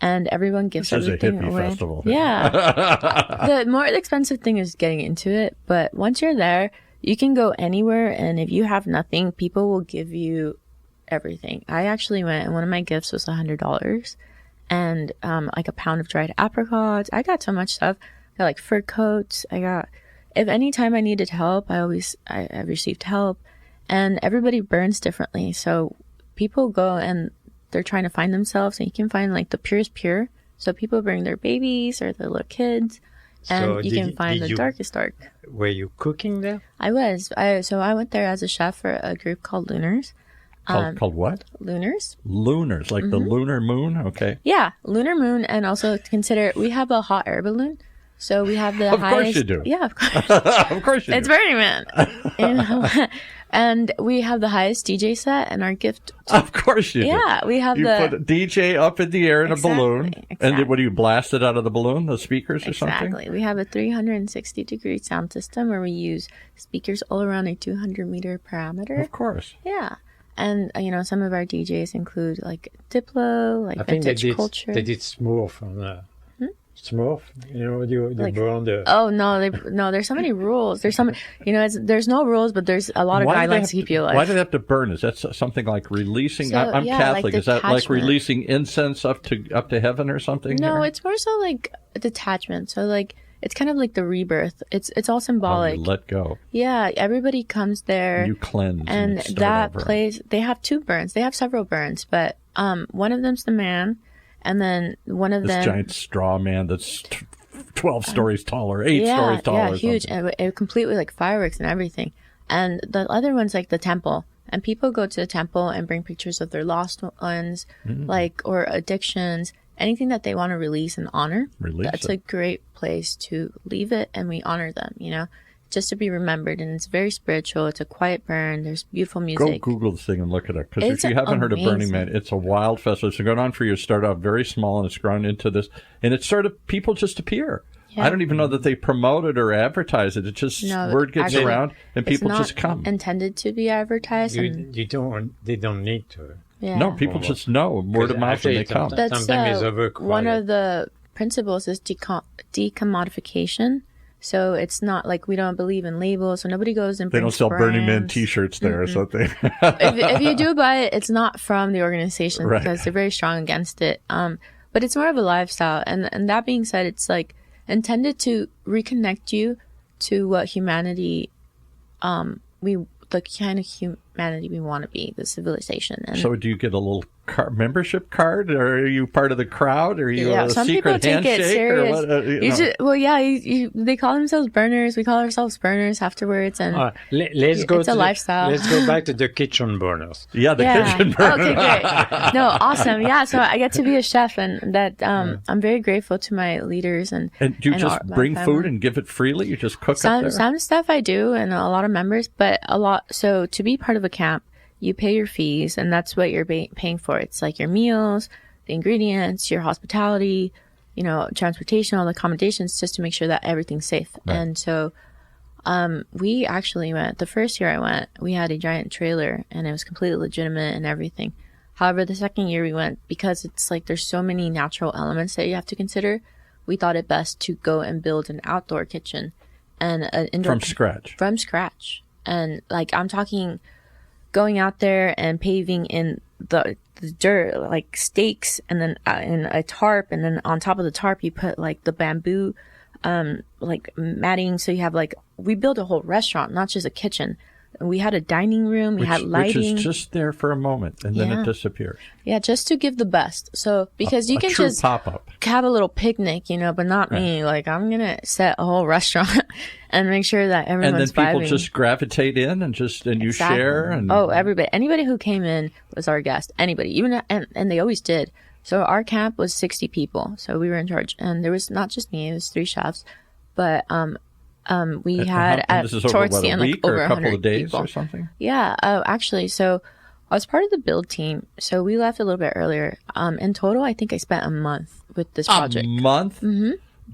Speaker 3: and everyone gives everything away. This is a hippie festival. Yeah. The more expensive thing is getting into it, but once you're there, you can go anywhere, and if you have nothing, people will give you everything. I actually went, and one of my gifts was $100. And like a pound of dried apricots. I got so much stuff. I got like fur coats. If any time I needed help, I received help. And everybody burns differently. So people go and they're trying to find themselves, and you can find like the purest pure. So people bring their babies or their little kids, and you can find the darkest dark.
Speaker 2: Were you cooking there?
Speaker 3: I was. So I went there as a chef for a group called Lunars.
Speaker 1: Called what?
Speaker 3: Lunars.
Speaker 1: Lunars, like the lunar moon? Okay.
Speaker 3: Yeah, lunar moon, and also consider we have a hot air balloon. So we have the highest...
Speaker 1: Of course you do.
Speaker 3: Yeah, of course.
Speaker 1: Of course you do.
Speaker 3: It's Burning Man. And we have the highest DJ set and our gift.
Speaker 1: Of course you do.
Speaker 3: Yeah, we have
Speaker 1: you
Speaker 3: the...
Speaker 1: put a DJ up in the air in a balloon.
Speaker 3: Exactly.
Speaker 1: And then what do you blast it out of the balloon, the speakers or something?
Speaker 3: Exactly. We have a 360-degree sound system where we use speakers all around a 200-meter parameter.
Speaker 1: Of course.
Speaker 3: Yeah. And, some of our DJs include, like, Diplo, like
Speaker 2: I think
Speaker 3: Vintage Culture.
Speaker 2: They did Smurf on Smurf, you burn the...
Speaker 3: Oh, no, there's so many rules. There's there's no rules, but there's a lot of guidelines to keep you alive.
Speaker 1: Why do they have to burn? Is that something like releasing?
Speaker 3: So,
Speaker 1: I'm Catholic.
Speaker 3: like
Speaker 1: is that like
Speaker 3: detachment.
Speaker 1: releasing incense up to heaven or something?
Speaker 3: No,
Speaker 1: here?
Speaker 3: it's more so like a detachment. So, like, it's kind of like the rebirth. It's all symbolic.
Speaker 1: You let go.
Speaker 3: Yeah, everybody comes there.
Speaker 1: You cleanse.
Speaker 3: And
Speaker 1: start
Speaker 3: that
Speaker 1: over.
Speaker 3: place, they have two burns. They have several burns, but one of them's the man, and then one of
Speaker 1: this
Speaker 3: them...
Speaker 1: giant straw man that's 12 stories taller, 8 stories taller.
Speaker 3: Yeah,
Speaker 1: or
Speaker 3: huge.
Speaker 1: something.
Speaker 3: And it completely like fireworks and everything. And the other one's like the temple. And people go to the temple and bring pictures of their lost ones, or addictions, anything that they want to release and honor. That's a great place to leave it, and we honor them, just to be remembered. And it's very spiritual. It's a quiet burn. There's beautiful music.
Speaker 1: Go Google this thing and look it up. Because
Speaker 3: It's
Speaker 1: if you haven't heard of Burning
Speaker 3: amazing.
Speaker 1: Man, it's a wild festival. It's going on for years. Start off very small, and it's grown into this. And it's sort of, people just appear.
Speaker 3: Yeah.
Speaker 1: I don't even know that they promote it or advertise it. It just, word gets
Speaker 3: actually,
Speaker 1: around, and people
Speaker 3: it's not
Speaker 1: just come.
Speaker 3: intended to be advertised.
Speaker 2: They don't need to.
Speaker 3: Yeah.
Speaker 1: No, people just know. Word of mouth, and they come.
Speaker 3: That's
Speaker 2: Sometimes it's overcrowded.
Speaker 3: one of the principles is decommodification. So it's not like we don't believe in labels, so nobody goes and
Speaker 1: They don't
Speaker 3: brings
Speaker 1: sell Burning Man
Speaker 3: brands.
Speaker 1: T-shirts there or something.
Speaker 3: if you do buy it, it's not from the organization
Speaker 1: Right.
Speaker 3: because they're very strong against it. But it's more of a lifestyle. And that being said, it's like intended to reconnect you to what humanity, the kind of humanity we want to be, the civilization. And
Speaker 1: So do you get a little membership card, or are you part of the crowd, or are you a
Speaker 3: some
Speaker 1: secret
Speaker 3: people take it
Speaker 1: handshake,
Speaker 3: serious.
Speaker 1: or what?
Speaker 3: They call themselves burners. We call ourselves burners afterwards, and
Speaker 2: Let's go.
Speaker 3: It's a lifestyle.
Speaker 2: Let's go back to the kitchen burners.
Speaker 1: Yeah, the kitchen burner.
Speaker 3: Okay, great. No, awesome. Yeah, so I get to be a chef, and that I'm very grateful to my leaders and
Speaker 1: And do you just
Speaker 3: my
Speaker 1: bring
Speaker 3: family.
Speaker 1: food and give it freely? You just cook up there?
Speaker 3: Some stuff I do, and a lot of members, but a lot. So to be part of a camp, you pay your fees, and that's what you're paying for. It's like your meals, the ingredients, your hospitality, transportation, all the accommodations, just to make sure that everything's safe.
Speaker 1: Right.
Speaker 3: And so we actually went, the first year I went, we had a giant trailer, and it was completely legitimate and everything. However, the second year we went, because it's like there's so many natural elements that you have to consider, we thought it best to go and build an outdoor kitchen and an indoor
Speaker 1: From scratch.
Speaker 3: From scratch. And like I'm talking going out there and paving in the dirt, like stakes, and then in a tarp, and then on top of the tarp you put like the bamboo like matting, so you have like, we built a whole restaurant, not just a kitchen. We had a dining room, we had lighting.
Speaker 1: Which is just there for a moment, and then it disappears.
Speaker 3: Yeah, just to give the best. So because you can
Speaker 1: true
Speaker 3: just
Speaker 1: pop-up.
Speaker 3: have a little picnic, but not me. Like I'm gonna set a whole restaurant and make sure that
Speaker 1: And
Speaker 3: everyone's
Speaker 1: then people
Speaker 3: vibing.
Speaker 1: just gravitate in and you
Speaker 3: Exactly.
Speaker 1: share. And
Speaker 3: Anybody who came in was our guest. Anybody, even and they always did. So our camp was 60 people. So we were in charge, and there was not just me; it was 3 chefs. But we had
Speaker 1: and this is over,
Speaker 3: towards
Speaker 1: what,
Speaker 3: the
Speaker 1: a
Speaker 3: end
Speaker 1: week
Speaker 3: like over
Speaker 1: or a couple
Speaker 3: 100
Speaker 1: of days
Speaker 3: people.
Speaker 1: or something?
Speaker 3: Yeah, actually, so I was part of the build team. So we left a little bit earlier. In total, I think I spent a month with this project.
Speaker 1: A month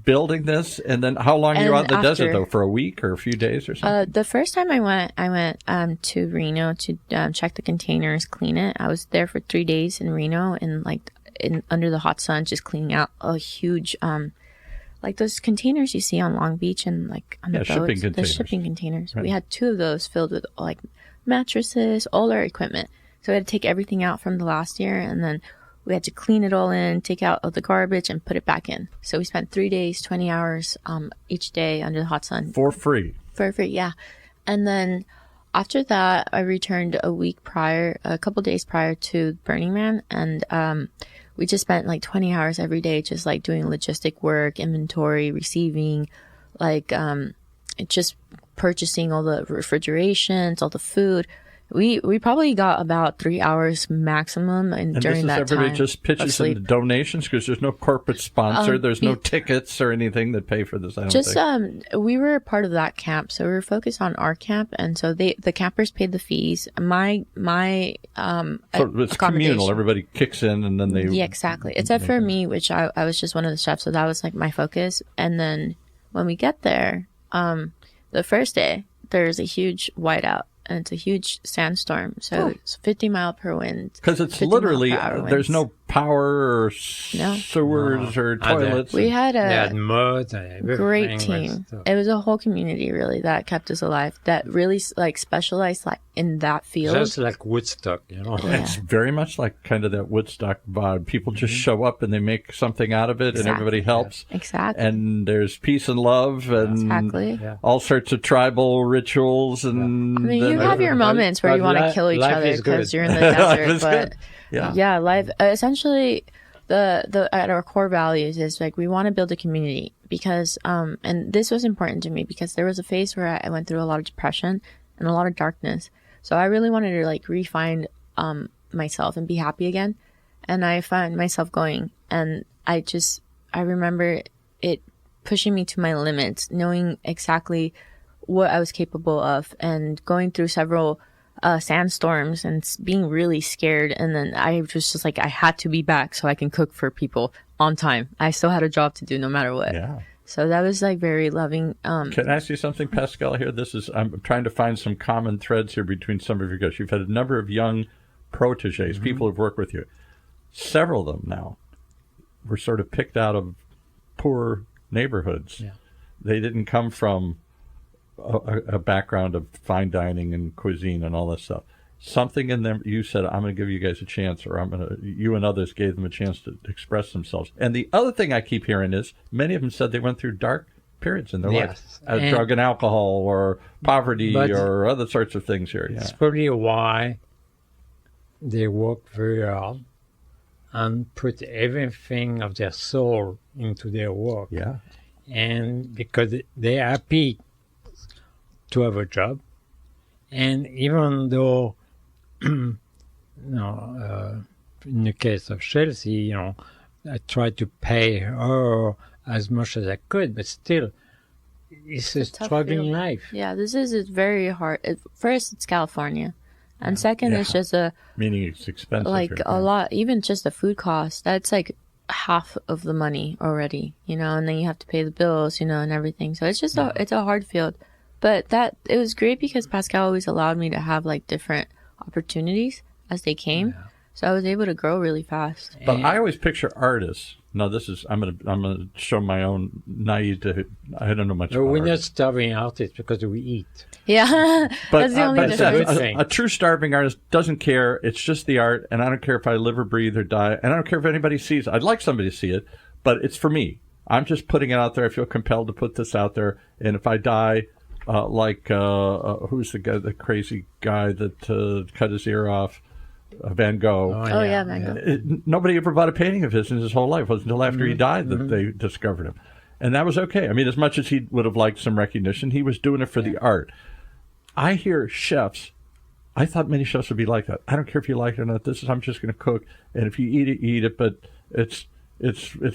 Speaker 1: building this, and then how long are you
Speaker 3: And
Speaker 1: out in the desert
Speaker 3: after-
Speaker 1: though? For a week or a few days or something?
Speaker 3: The first time I went to Reno to check the containers, clean it. I was there for 3 days in Reno, and under the hot sun, just cleaning out a huge like those containers you see on Long Beach and like on the boats,
Speaker 1: shipping
Speaker 3: the
Speaker 1: containers.
Speaker 3: shipping containers.
Speaker 1: Right.
Speaker 3: We had 2 of those filled with like mattresses, all our equipment. So we had to take everything out from the last year, and then we had to clean it all in, take out all the garbage, and put it back in. So we spent 3 days, 20 hours each day under the hot sun.
Speaker 1: For free.
Speaker 3: For free, yeah. And then after that, I returned a couple days prior to Burning Man, and we just spent like 20 hours every day just like doing logistic work, inventory, receiving, like just purchasing all the refrigerations, all the food. We probably got about 3 hours maximum, and during that
Speaker 1: everybody
Speaker 3: time,
Speaker 1: just pitches
Speaker 3: sleep.
Speaker 1: in donations because there's no corporate sponsor, there's no tickets or anything that pay for this. I don't think.
Speaker 3: We were part of that camp, so we were focused on our camp, and so the campers paid the fees. My
Speaker 1: So it's communal. Everybody kicks in, and then they
Speaker 3: exactly. Except for me, which I was just one of the chefs, so that was like my focus. And then when we get there, the first day there's a huge whiteout. And it's a huge sandstorm, so it's 50-mile-per wind.
Speaker 1: Because it's literally there's no power or sewers or toilets.
Speaker 3: We had a
Speaker 2: mud and
Speaker 3: great team. It was a whole community really that kept us alive. That really like specialized like in that field.
Speaker 2: Just like Woodstock, you know.
Speaker 3: Yeah.
Speaker 1: It's very much like kind of that Woodstock vibe. People just show up and they make something out of it, and everybody helps.
Speaker 3: Exactly.
Speaker 1: And there's peace and love and all sorts of tribal rituals. And
Speaker 3: I mean, you have your moments where you want to kill each other because you're in the desert, but life essentially the at our core values is like we want to build a community because and this was important to me because there was a phase where I went through a lot of depression and a lot of darkness, so I really wanted to like refine myself and be happy again, and I found myself going, and I remember it pushing me to my limits, knowing exactly what I was capable of, and going through several sandstorms and being really scared. And then I was just like, I had to be back so I can cook for people on time. I still had a job to do no matter what.
Speaker 1: Yeah.
Speaker 3: So that was like very loving.
Speaker 1: Can I ask you something, Pascal, here? I'm trying to find some common threads here between some of your guests. You've had a number of young proteges, people who've worked with you. Several of them now were sort of picked out of poor neighborhoods. Yeah. They didn't come from a background of fine dining and cuisine and all that stuff. Something in them, you said, I'm going to give you guys a chance, or you and others gave them a chance to express themselves. And the other thing I keep hearing is many of them said they went through dark periods in their life, drug and alcohol or poverty or other sorts of things here.
Speaker 2: It's probably why they work very hard and put everything of their soul into their work.
Speaker 1: Yeah.
Speaker 2: And because they're happy to have a job, and even though, in the case of Chelsea, I tried to pay her as much as I could, but still, it's a struggling life.
Speaker 3: Yeah, this is very hard. First, it's California, and second, it's just
Speaker 1: meaning it's expensive.
Speaker 3: Like a lot, even just the food cost. That's like half of the money already, and then you have to pay the bills, and everything. So it's just it's a hard field. But it was great because Pascal always allowed me to have like different opportunities as they came. Yeah. So I was able to grow really fast.
Speaker 1: But I always picture artists. No, I'm gonna show my own naivete. I don't know much about
Speaker 2: we're not starving artists because we eat.
Speaker 3: Yeah,
Speaker 1: but,
Speaker 3: that's the only difference.
Speaker 1: A true starving artist doesn't care. It's just the art, and I don't care if I live or breathe or die, and I don't care if anybody sees it. I'd like somebody to see it, but it's for me. I'm just putting it out there. I feel compelled to put this out there, and if I die, who's the crazy guy that cut his ear off? Van Gogh.
Speaker 3: Oh, yeah, Van Gogh.
Speaker 1: Nobody ever bought a painting of his in his whole life. It wasn't until after he died that they discovered him. And that was okay. I mean, as much as he would have liked some recognition, he was doing it for the art. I hear chefs, I thought many chefs would be like that. I don't care if you like it or not. I'm just going to cook. And if you eat it, you eat it. But it's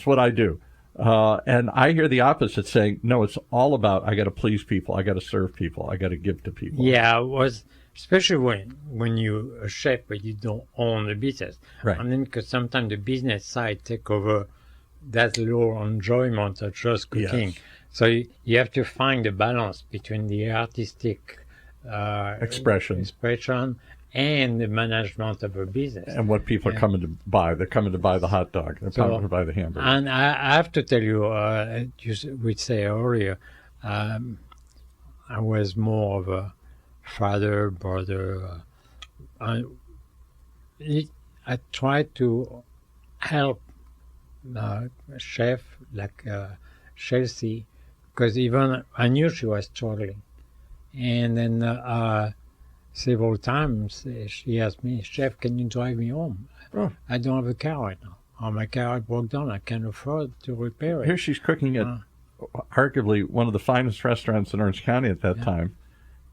Speaker 1: what I do. And I hear the opposite saying, no, it's all about, I got to please people. I got to serve people. I got to give to people.
Speaker 2: Yeah, it was, especially when you're a chef, but you don't own the business.
Speaker 1: Right.
Speaker 2: And then because sometimes the business side take over that little enjoyment of just cooking. Yes. So you have to find a balance between the artistic expression and the management of a business.
Speaker 1: And what people are coming to buy. They're coming to buy the hot dog. They're coming to buy the hamburger.
Speaker 2: And I have to tell you, we say earlier, I was more of a father, brother. I tried to help a chef like Chelsea, because even I knew she was struggling. And then several times she asked me, Chef, can you drive me home? Oh. I don't have a car right now. My car broke down. I can't afford to repair it.
Speaker 1: Here she's cooking at arguably one of the finest restaurants in Orange County at that time,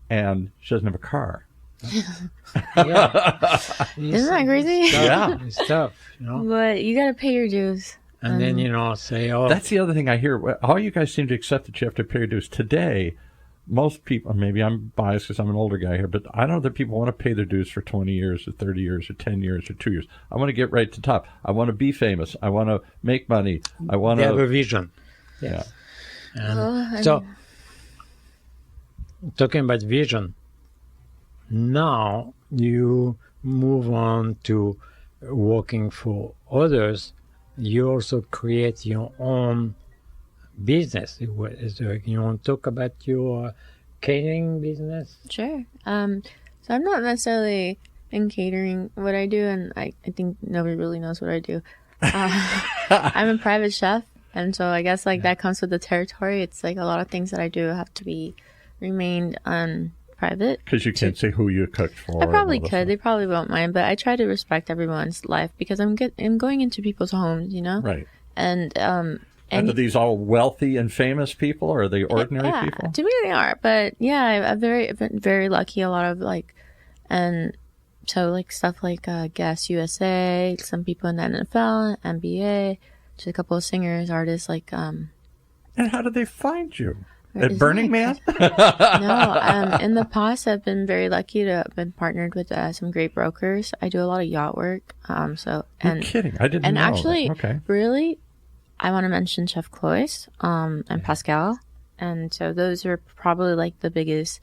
Speaker 1: and she doesn't have a car.
Speaker 2: Yeah.
Speaker 3: Isn't that crazy?
Speaker 1: Yeah.
Speaker 2: It's tough, you know.
Speaker 3: But you got to pay your dues.
Speaker 2: And then, you know, say, oh,
Speaker 1: That's the other thing I hear. All you guys seem to accept that you have to pay your dues. Today, most people, maybe I'm biased because I'm an older guy here, but I know that people want to pay their dues for 20 years or 30 years or 10 years or 2 years. I want to get right to the top. I want to be famous. I want to make money. I want
Speaker 2: they have a
Speaker 1: to...
Speaker 2: vision.
Speaker 1: Yeah.
Speaker 2: And so, talking about vision, now you move on to working for others. You also create your own business. You want to talk about your catering business?
Speaker 3: Sure. So I'm not necessarily in catering what I do, and I think nobody really knows what I do. I'm a private chef, and so I guess like that comes with the territory. It's like a lot of things that I do have to be remained private.
Speaker 1: Because you can't say who you cooked for.
Speaker 3: I probably could. They probably won't mind, but I try to respect everyone's life because I'm going into people's homes, you know.
Speaker 1: Right.
Speaker 3: And
Speaker 1: are these all wealthy and famous people, or are they ordinary people?
Speaker 3: To me they are, but yeah, I've been very lucky. A lot of like, and so like stuff like Guess USA, some people in the NFL, NBA, just a couple of singers, artists like.
Speaker 1: And how did they find you?
Speaker 3: Where
Speaker 1: At
Speaker 3: is
Speaker 1: Burning
Speaker 3: it?
Speaker 1: Man?
Speaker 3: No, in the past, I've been very lucky to have been partnered with some great brokers. I do a lot of yacht work.
Speaker 1: You're kidding. I didn't know.
Speaker 3: And actually,
Speaker 1: okay.
Speaker 3: really, I want to mention Chef Clois and Pascal. And so those are probably like the biggest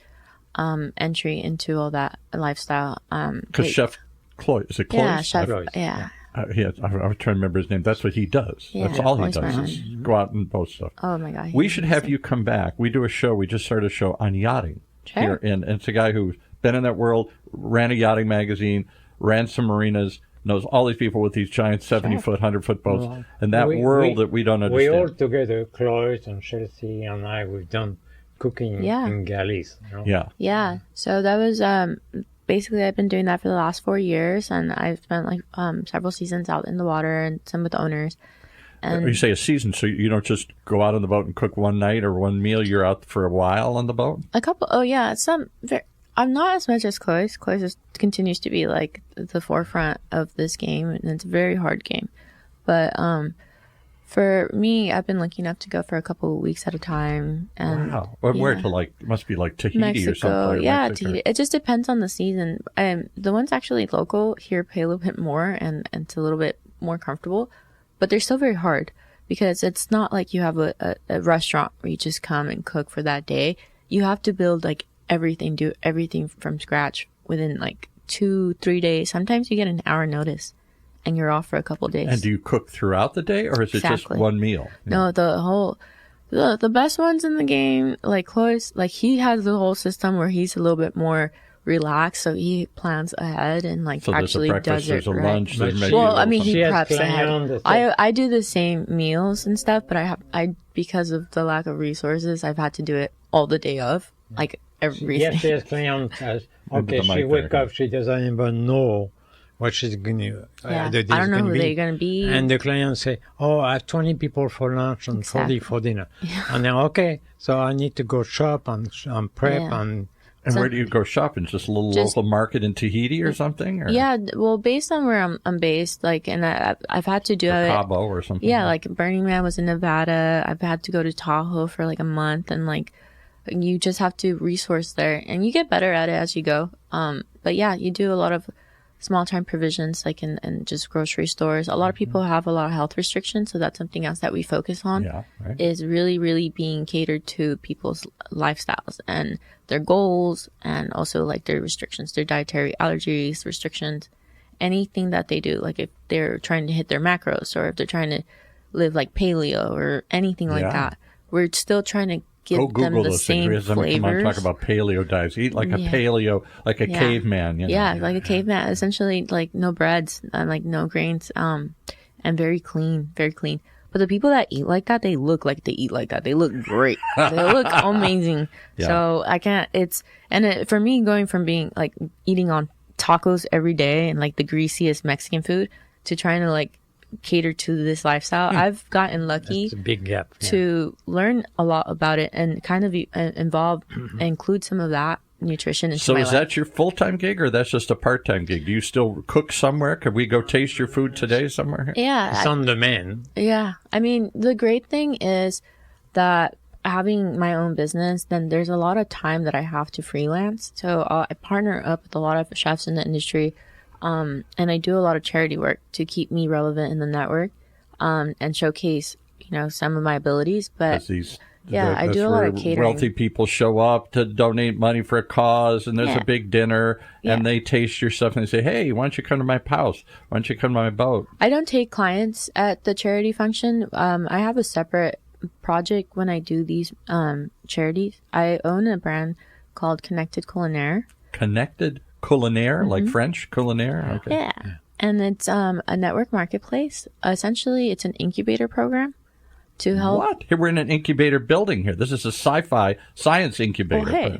Speaker 3: entry into all that lifestyle.
Speaker 1: Because Chef Clois, is it Clois?
Speaker 3: Yeah, Chef,
Speaker 2: Clois,
Speaker 3: yeah.
Speaker 1: I was trying to remember his name. That's what he does.
Speaker 3: Yeah,
Speaker 1: That's all he
Speaker 3: Clois
Speaker 1: does
Speaker 3: man.
Speaker 1: is go out and post stuff.
Speaker 3: Oh my God.
Speaker 1: We should have you come back. We do a show. We just started a show on yachting.
Speaker 3: Sure.
Speaker 1: Here, and it's a guy who's been in that world, ran a yachting magazine, ran some marinas, knows all these people with these giant 70-foot, 100-foot boats, and that world that we don't understand.
Speaker 2: We all together, Chloe and Chelsea and I, we've done cooking in galleys. You know?
Speaker 1: Yeah.
Speaker 3: Yeah. So that was basically I've been doing that for the last 4 years, and I've spent like several seasons out in the water and some with owners. And
Speaker 1: You say a season, so you don't just go out on the boat and cook one night or one meal. You're out for a while on the boat?
Speaker 3: a couple. Oh yeah, I'm not as much as Clois. Clois continues to be like the forefront of this game, and it's a very hard game. But for me, I've been lucky enough to go for a couple of weeks at a time. And
Speaker 1: Wow. Well, where to like? It must be like Tahiti
Speaker 3: Mexico,
Speaker 1: or something.
Speaker 3: yeah,
Speaker 1: Mexico.
Speaker 3: Tahiti. It just depends on the season. The ones actually local here pay a little bit more, and it's a little bit more comfortable, but they're still very hard because it's not like you have a restaurant where you just come and cook for that day. You have to build like everything, do everything from scratch within like 2-3 days. Sometimes you get an hour notice and you're off for a couple of days.
Speaker 1: And do you cook throughout the day, or is it just one meal?
Speaker 3: No, the best ones in the game, like Clois, like he has the whole system where he's a little bit more relaxed, so he plans ahead and like
Speaker 1: So
Speaker 3: actually
Speaker 1: there's a breakfast,
Speaker 3: does it
Speaker 1: there's a
Speaker 3: right.
Speaker 1: lunch, there's maybe
Speaker 3: Well, I mean,
Speaker 1: something.
Speaker 3: he
Speaker 2: She has
Speaker 3: preps
Speaker 2: client,
Speaker 3: ahead. I do the same meals and stuff, but I because of the lack of resources, I've had to do it all the day of, like everything.
Speaker 2: Yes, she has client says, okay,
Speaker 1: the
Speaker 2: she
Speaker 1: mic
Speaker 2: wake
Speaker 1: there.
Speaker 2: up, she doesn't even know what she's going to
Speaker 3: Yeah. I don't know who they're going to be.
Speaker 2: And the client say, oh, I have 20 people for lunch and 40 for dinner. And then, okay, so I need to go shop and prep and...
Speaker 1: And where do you go shopping? Just a little local market in Tahiti or something? Or?
Speaker 3: Yeah, well, based on where I'm based, like, and I've had to do
Speaker 1: Or
Speaker 3: it.
Speaker 1: Cabo or something?
Speaker 3: Yeah, like Burning Man was in Nevada. I've had to go to Tahoe for like a month, and like you just have to resource there, and you get better at it as you go. But yeah, you do a lot of small time provisions, like in just grocery stores. A lot of people have a lot of health restrictions, so that's something else that we focus on.
Speaker 1: Yeah, right.
Speaker 3: Is really, really being catered to people's lifestyles and their goals, and also like their restrictions, their dietary allergies, restrictions, anything that they do. Like if they're trying to hit their macros, or if they're trying to live like paleo or anything like that, we're still trying to give
Speaker 1: Go
Speaker 3: them
Speaker 1: Google
Speaker 3: the
Speaker 1: those
Speaker 3: same
Speaker 1: things. Come on,
Speaker 3: flavors.
Speaker 1: talk about paleo diets. Eat like a paleo, like a caveman. You know?
Speaker 3: Yeah, like a caveman. Essentially, like no breads, like no grains, and very clean, very clean. But the people that eat like that, they look like they eat like that. They look great. They look amazing.
Speaker 1: Yeah.
Speaker 3: So I can't. For me, going from being like eating on tacos every day and like the greasiest Mexican food to trying to like cater to this lifestyle, I've gotten lucky.
Speaker 2: It's a big gap.
Speaker 3: To learn a lot about it and kind of involve and include some of that nutrition into
Speaker 1: So
Speaker 3: my
Speaker 1: is
Speaker 3: life.
Speaker 1: that your full-time gig, or that's just a part-time gig? Do you still cook somewhere? Could we go taste your food today somewhere?
Speaker 3: Yeah.
Speaker 2: It's on demand.
Speaker 3: Yeah. I mean, the great thing is that having my own business, then there's a lot of time that I have to freelance. So I partner up with a lot of chefs in the industry, and I do a lot of charity work to keep me relevant in the network, and showcase, some of my abilities. But I do a lot of catering.
Speaker 1: Wealthy people show up to donate money for a cause, and there's a big dinner, and they taste your stuff, and they say, hey, why don't you come to my house? Why don't you come to my boat?
Speaker 3: I don't take clients at the charity function. I have a separate project when I do these charities. I own a brand called Connected Culinaire.
Speaker 1: Connected Culinaire, like French Culinaire? Okay.
Speaker 3: Yeah. And it's a network marketplace. Essentially, it's an incubator program to help.
Speaker 1: What? Here, we're in an incubator building here. This is a sci-fi science incubator.
Speaker 3: Well, hey.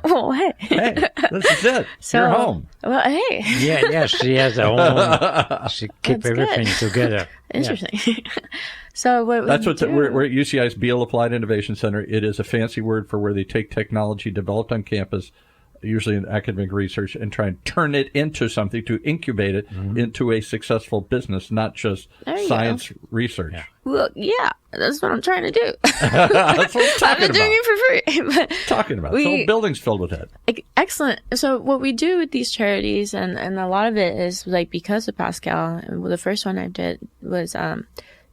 Speaker 3: Well, hey.
Speaker 1: Hey, this is it. You're home.
Speaker 3: Well, hey.
Speaker 2: Yeah, she has her own. She keep
Speaker 3: That's
Speaker 2: everything
Speaker 3: good.
Speaker 2: together.
Speaker 3: Interesting. So what
Speaker 1: That's
Speaker 3: we
Speaker 1: what
Speaker 3: do,
Speaker 1: we're at UCI's Beal Applied Innovation Center. It is a fancy word for where they take technology developed on campus, usually in academic research, and try and turn it into something, to incubate it into a successful business, not just science research.
Speaker 2: Yeah.
Speaker 3: well, yeah, that's what I'm trying to do.
Speaker 1: That's what I'm
Speaker 3: I've
Speaker 1: talking
Speaker 3: been doing
Speaker 1: about.
Speaker 3: it for free. But
Speaker 1: Talking about. The whole building's filled with that.
Speaker 3: excellent. So what we do with these charities, and a lot of it is like because of Pascal. The first one I did was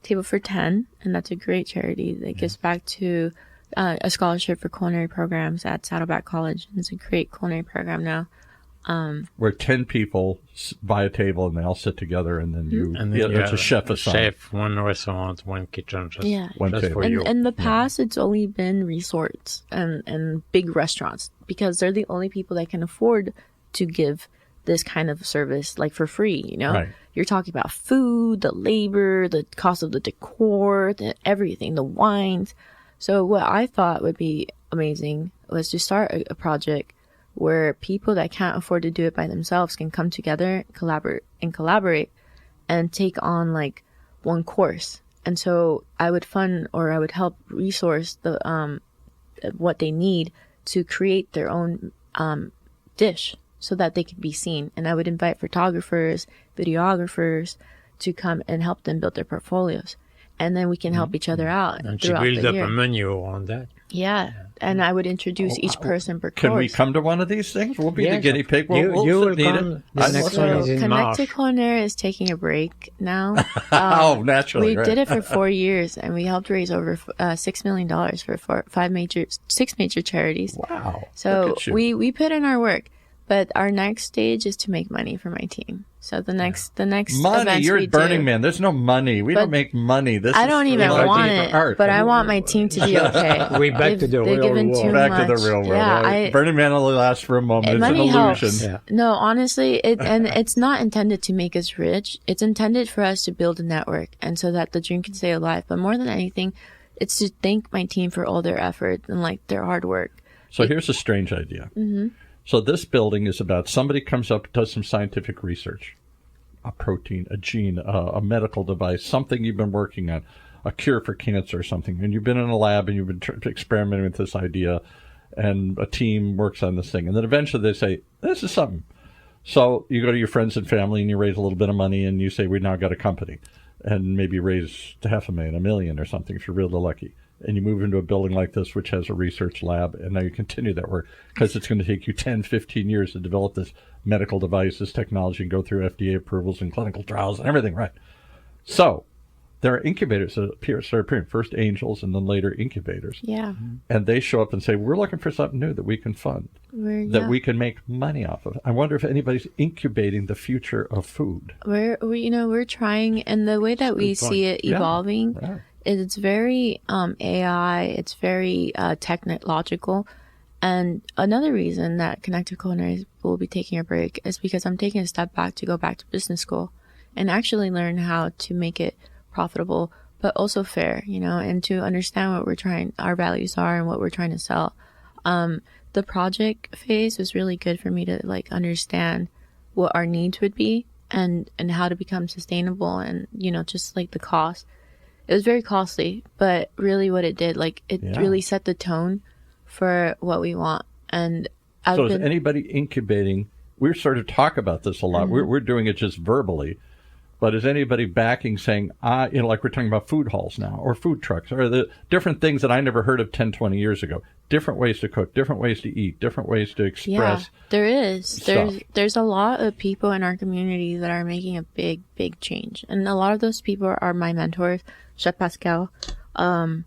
Speaker 3: Table for 10, and that's a great charity that gives back to a scholarship for culinary programs at Saddleback College. It's a great culinary program now.
Speaker 1: Where 10 people buy a table and they all sit together, and then it's a chef assigned.
Speaker 2: Chef, one restaurant, one kitchen, just,
Speaker 1: One
Speaker 2: just
Speaker 1: table.
Speaker 2: for
Speaker 3: And
Speaker 2: you.
Speaker 3: in the past, it's only been resorts and big restaurants, because they're the only people that can afford to give this kind of service like for free.
Speaker 1: Right.
Speaker 3: You're talking about food, the labor, the cost of the decor, everything, the wines. So what I thought would be amazing was to start a project where people that can't afford to do it by themselves can come together, collaborate and take on like one course. And so I would fund, or I would help resource the what they need to create their own dish so that they could be seen. And I would invite photographers, videographers to come and help them build their portfolios. And then we can help each other out
Speaker 2: And she
Speaker 3: throughout
Speaker 2: built
Speaker 3: the
Speaker 2: up
Speaker 3: year.
Speaker 2: a menu on that.
Speaker 3: Yeah. And I would introduce each person per course.
Speaker 1: Can we come to one of these things? We'll be the
Speaker 2: Yes,
Speaker 1: guinea pig. We'll
Speaker 2: you will
Speaker 1: need
Speaker 2: come.
Speaker 1: it.
Speaker 2: The
Speaker 1: I'd
Speaker 2: next
Speaker 1: love
Speaker 2: one
Speaker 1: to
Speaker 2: is
Speaker 1: know.
Speaker 2: in
Speaker 3: Connected
Speaker 2: March.
Speaker 3: Culinaire is taking a break now.
Speaker 1: Oh, naturally,
Speaker 3: We
Speaker 1: right.
Speaker 3: did it for 4 years, and we helped raise over $6 million for six major charities.
Speaker 1: Wow.
Speaker 3: So
Speaker 1: Look at you.
Speaker 3: we put in our work, but our next stage is to make money for my team. So the next
Speaker 1: Money,
Speaker 3: events
Speaker 1: you're
Speaker 3: we
Speaker 1: at Burning
Speaker 3: do,
Speaker 1: Man. There's no money. We don't
Speaker 3: But
Speaker 1: make money. This
Speaker 3: I
Speaker 1: is
Speaker 3: don't even
Speaker 1: for
Speaker 3: want it,
Speaker 1: art.
Speaker 3: but I want my team to be okay.
Speaker 2: We back to the
Speaker 3: They've
Speaker 2: real
Speaker 3: given
Speaker 2: world.
Speaker 3: too
Speaker 1: Back to the
Speaker 3: much.
Speaker 1: real world.
Speaker 3: Yeah,
Speaker 1: right? Burning Man only lasts for a moment. It's an
Speaker 3: money
Speaker 1: illusion.
Speaker 3: helps.
Speaker 2: Yeah.
Speaker 3: No, honestly, it's not intended to make us rich. It's intended for us to build a network, and so that the dream can stay alive. But more than anything, it's to thank my team for all their effort and like their hard work.
Speaker 1: So here's a strange idea. So this building is about somebody comes up, does some scientific research, a protein, a gene, a medical device, something you've been working on, a cure for cancer or something, and you've been in a lab and you've been experimenting with this idea, and a team works on this thing, and then eventually they say, this is something. So you go to your friends and family and you raise a little bit of money and you say, we now got a company, and maybe raise $500,000, $1 million or something if you're really lucky. And you move into a building like this, which has a research lab, and now you continue that work because it's going to take you 10, 15 years to develop this medical device, this technology, and go through FDA approvals and clinical trials and everything, right? So there are incubators that start appearing, first angels and then later incubators.
Speaker 3: Yeah,
Speaker 1: And they show up and say, we're looking for something new that we can fund, that we can make money off of. I wonder if anybody's incubating the future of food.
Speaker 3: we're trying, and the way that we see it
Speaker 1: Yeah.
Speaker 3: evolving.
Speaker 1: Right.
Speaker 3: It's very AI. It's very technological. And another reason that Connected Culinary will be taking a break is because I'm taking a step back to go back to business school and actually learn how to make it profitable, but also fair, and to understand what our values are and what we're trying to sell. The project phase was really good for me to like understand what our needs would be and how to become sustainable, and, just like the cost. It was very costly, but really what it did, like it really set the tone for what we want. And
Speaker 1: So is anybody incubating? We sort of talk about this a lot. We're doing it just verbally. But is anybody backing saying, like we're talking about food halls now or food trucks or the different things that I never heard of 10, 20 years ago, different ways to cook, different ways to eat, different ways to express.
Speaker 3: Yeah, there is.
Speaker 1: Stuff.
Speaker 3: There's a lot of people in our community that are making a big, big change. And a lot of those people are my mentors, Chef Pascal, who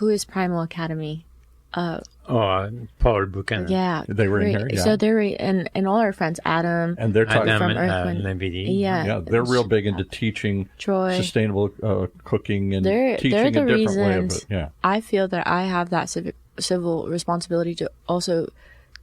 Speaker 3: is Primal Academy.
Speaker 2: Paul Buchanan.
Speaker 3: Yeah.
Speaker 1: They were in here, yeah.
Speaker 3: So they're, and all our friends, Adam.
Speaker 1: And they're talking
Speaker 2: Adam
Speaker 3: from Earthwind.
Speaker 2: Navidi.
Speaker 3: Yeah.
Speaker 1: they're real big into teaching
Speaker 3: Troy.
Speaker 1: sustainable cooking and
Speaker 3: They're
Speaker 1: teaching a
Speaker 3: the
Speaker 1: different way of
Speaker 3: reasons
Speaker 1: it. Yeah.
Speaker 3: I feel that I have that civil responsibility to also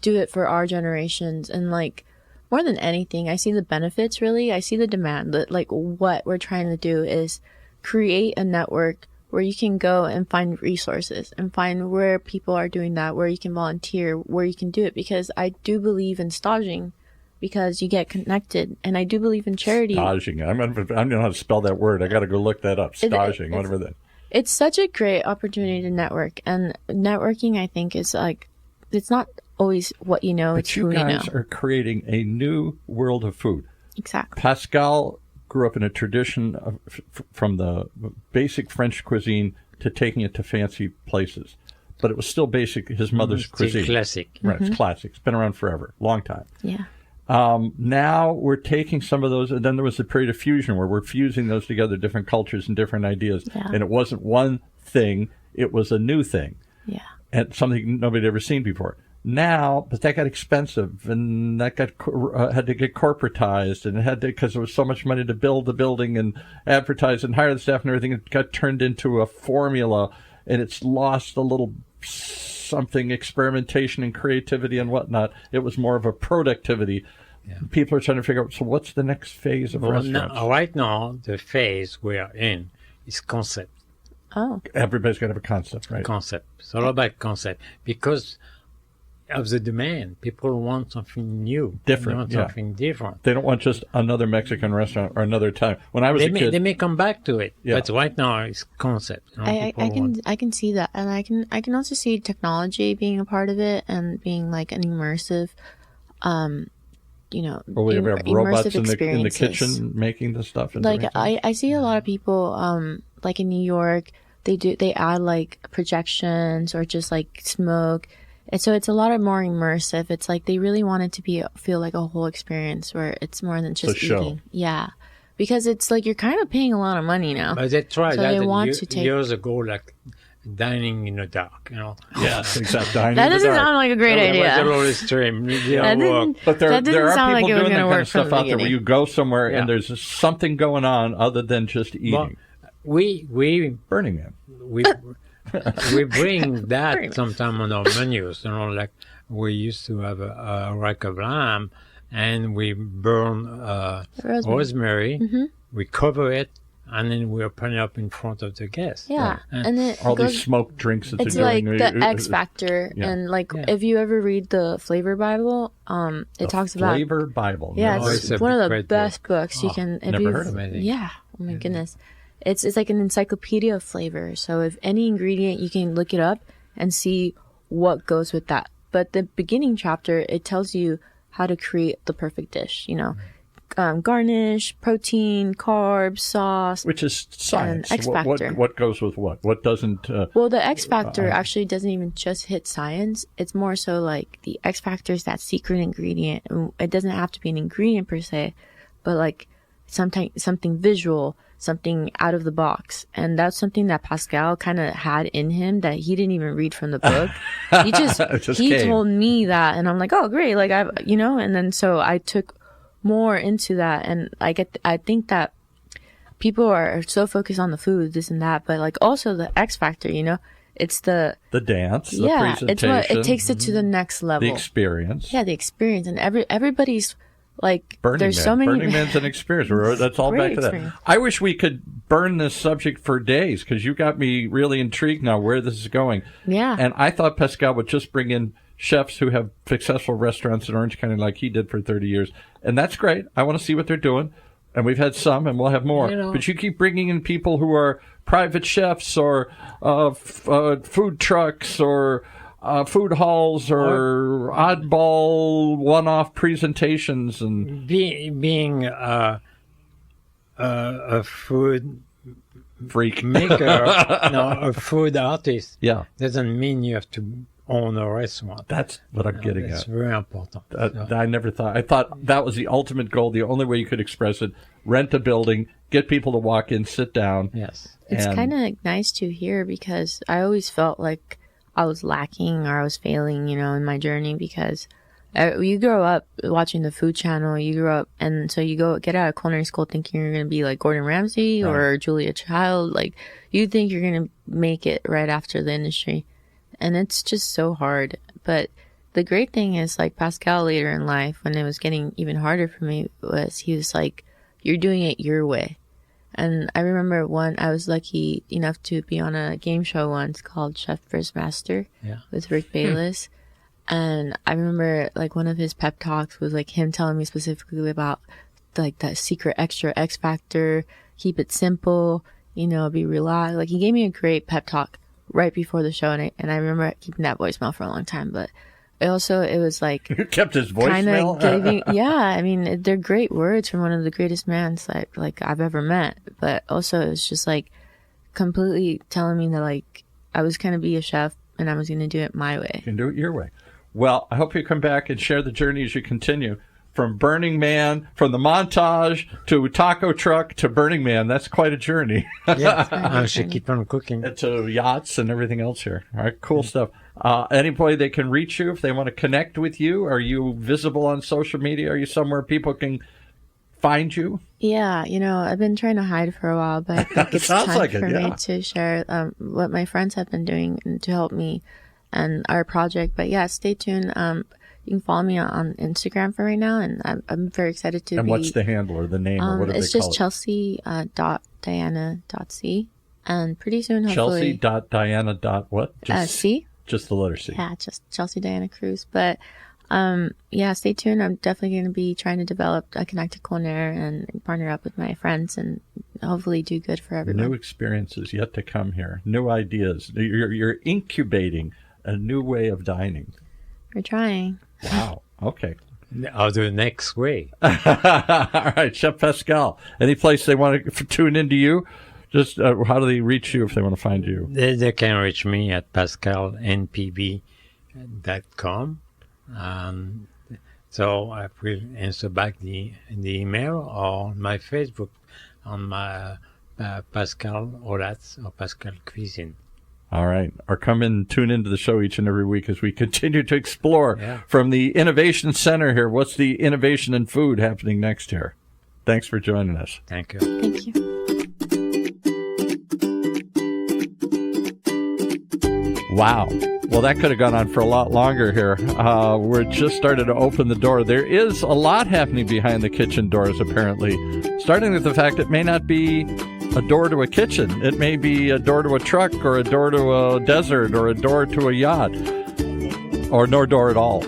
Speaker 3: do it for our generations. And like, more than anything, I see the benefits really. I see the demand. Like, what we're trying to do is create a network where you can go and find resources and find where people are doing that, where you can volunteer, where you can do it. Because I do believe in staging, because you get connected, and I do believe in charity.
Speaker 1: Staging. I don't know how to spell that word. I got to go look that up. Staging, whatever that.
Speaker 3: It's such a great opportunity to network, and networking, I think, is like, it's not always what you know, it's who you know.
Speaker 1: But you guys are creating a new world of food.
Speaker 3: Exactly.
Speaker 1: Pascal grew up in a tradition from the basic French cuisine to taking it to fancy places. But it was still basic, his mother's cuisine.
Speaker 2: It's classic.
Speaker 1: Right, it's classic. It's been around forever, long time.
Speaker 3: Yeah.
Speaker 1: Now we're taking some of those, and then there was a period of fusion where we're fusing those together, different cultures and different ideas.
Speaker 3: Yeah.
Speaker 1: And it wasn't one thing, it was a new thing.
Speaker 3: Yeah.
Speaker 1: And something nobody had ever seen before. Now, but that got expensive, and that got had to get corporatized, and it had to, because there was so much money to build the building and advertise and hire the staff and everything. It got turned into a formula, and it's lost a little something, experimentation and creativity and whatnot. It was more of a productivity. Yeah. People are trying to figure out, so what's the next phase of restaurants?
Speaker 2: Right now, the phase we are in is concept.
Speaker 3: Oh.
Speaker 1: Everybody's got to have a concept, right?
Speaker 2: Concept. It's all about concept. Because of the demand, people want something new,
Speaker 1: different,
Speaker 2: they want something different.
Speaker 1: They don't want just another Mexican restaurant or another time. When I was a kid,
Speaker 2: they may come back to it,
Speaker 1: yeah.
Speaker 2: but right now it's concept.
Speaker 3: I can see that, and I can also see technology being a part of it and being like an immersive,
Speaker 1: or we have robots in the kitchen making the stuff.
Speaker 3: Like I see a lot of people, like in New York, they add like projections or just like smoke. And so it's a lot more immersive. It's like they really want it to feel like a whole experience where it's more than just eating. Yeah. Because it's like you're kind of paying a lot of money now.
Speaker 2: But they tried
Speaker 3: so
Speaker 2: that
Speaker 3: they want to take
Speaker 2: years ago, like dining in the dark,
Speaker 1: Yes, exactly. Dining
Speaker 3: that
Speaker 1: in the
Speaker 3: doesn't
Speaker 1: dark.
Speaker 3: sound like a great idea.
Speaker 1: But there are
Speaker 3: sound
Speaker 1: people
Speaker 3: like
Speaker 1: doing that kind of stuff out there
Speaker 3: beginning.
Speaker 1: where you go somewhere and there's something going on other than just eating.
Speaker 2: We
Speaker 1: Burning Man.
Speaker 2: We bring that sometime on our menus, like we used to have a rack of lamb, and we burn rosemary, we cover it, and then we open it up in front of the guests.
Speaker 3: Yeah, and then
Speaker 1: all these smoked drinks that
Speaker 3: it's
Speaker 1: they're
Speaker 3: like
Speaker 1: doing.
Speaker 3: the X Factor, and like if you ever read the Flavor Bible, it talks about
Speaker 1: Flavor Bible.
Speaker 3: Yeah,
Speaker 1: No,
Speaker 3: it's one of the best books you can.
Speaker 1: Never heard of it.
Speaker 3: Yeah, oh my goodness. It's like an encyclopedia of flavor. So if any ingredient, you can look it up and see what goes with that. But the beginning chapter, it tells you how to create the perfect dish. Garnish, protein, carbs, sauce.
Speaker 1: Which is science.
Speaker 3: And X Factor.
Speaker 1: What goes with what? What doesn't?
Speaker 3: Well, the X Factor actually doesn't even just hit science. It's more so like the X Factor is that secret ingredient. It doesn't have to be an ingredient per se, but like something visual, something out of the box. And that's something that Pascal kind of had in him that he didn't even read from the book. He told me that, and I'm like, oh great, like and then so I took more into that, and I think that people are so focused on the food, this and that, but like also the X Factor, it's the
Speaker 1: dance, the presentation,
Speaker 3: it's what it takes it to the next level,
Speaker 1: the experience.
Speaker 3: Yeah, the experience, and there's
Speaker 1: Burning
Speaker 3: so many.
Speaker 1: Burning Man's an experience. That's all back to that. I wish we could burn this subject for days, because you got me really intrigued now where this is going.
Speaker 3: Yeah.
Speaker 1: And I thought Pascal would just bring in chefs who have successful restaurants in Orange County like he did for 30 years. And that's great. I want to see what they're doing. And we've had some, and we'll have more. But you keep bringing in people who are private chefs or food trucks or food halls or oddball one-off presentations and
Speaker 2: being a food
Speaker 1: freak
Speaker 2: maker, a food artist,
Speaker 1: yeah,
Speaker 2: doesn't mean you have to own a restaurant.
Speaker 1: that's what I'm getting
Speaker 2: It's
Speaker 1: at.
Speaker 2: very important.
Speaker 1: I never thought. I thought that was the ultimate goal. The only way you could express it: rent a building, get people to walk in, sit down.
Speaker 2: Yes.
Speaker 3: It's kind of nice to hear because I always felt like I was lacking or I was failing, in my journey because you grow up watching the Food Channel, you grow up, and so you get out of culinary school thinking you're going to be like Gordon Ramsay or Julia Child. Like, you think you're going to make it right after the industry. And it's just so hard. But the great thing is, like, Pascal later in life, when it was getting even harder for me, he was like, you're doing it your way. And I remember I was lucky enough to be on a game show once called Chef vs. Master with Rick Bayless. And I remember, like, one of his pep talks was, like, him telling me specifically about, like, that secret extra X factor, keep it simple, be relaxed. Like, he gave me a great pep talk right before the show. And I remember keeping that voicemail for a long time. But it was like...
Speaker 1: You kept his voicemail?
Speaker 3: Kind of I mean, they're great words from one of the greatest men like I've ever met. But also, it's just, like, completely telling me that, like, I was going to be a chef and I was going to do it my way.
Speaker 1: You can do it your way. Well, I hope you come back and share the journey as you continue. From Burning Man, from the montage to taco truck to Burning Man. That's quite a journey.
Speaker 2: Yeah, I should keep on cooking.
Speaker 1: To yachts and everything else here. All right, cool stuff. Anybody they can reach you if they want to connect with you? Are you visible on social media? Are you somewhere people can find you?
Speaker 3: Yeah, I've been trying to hide for a while, but I think it's time for me to share what my friends have been doing to help me and our project. But yeah, stay tuned. You can follow me on Instagram for right now, and I'm very excited to
Speaker 1: And what's the handle or the name? Or what do
Speaker 3: it's
Speaker 1: they call
Speaker 3: just
Speaker 1: it?
Speaker 3: Chelsea.Diana.c. And pretty soon, hopefully...
Speaker 1: Chelsea.Diana. What?
Speaker 3: C?
Speaker 1: Just the letter C.
Speaker 3: Yeah, just Chelsea Diana Cruz. But stay tuned. I'm definitely going to be trying to develop a connected culinaire and partner up with my friends and hopefully do good for everyone.
Speaker 1: New experiences yet to come here. New ideas. You're incubating a new way of dining.
Speaker 3: We're trying.
Speaker 1: Wow. Okay.
Speaker 2: I'll do it next week.
Speaker 1: All right, Chef Pascal. Any place they want to tune into you? Just how do they reach you if they want to find you?
Speaker 2: They can reach me at pascalnpb.com. So I will answer back the email or my Facebook on my Pascal Olhats or Pascal Cuisine.
Speaker 1: All right. Or come in and tune into the show each and every week as we continue to explore from the Innovation Center here. What's the innovation in food happening next here? Thanks for joining us.
Speaker 2: Thank you.
Speaker 3: Thank you.
Speaker 1: Wow. Well, that could have gone on for a lot longer here. We're just started to open the door. There is a lot happening behind the kitchen doors, apparently, starting with the fact it may not be a door to a kitchen. It may be a door to a truck or a door to a desert or a door to a yacht or no door at all.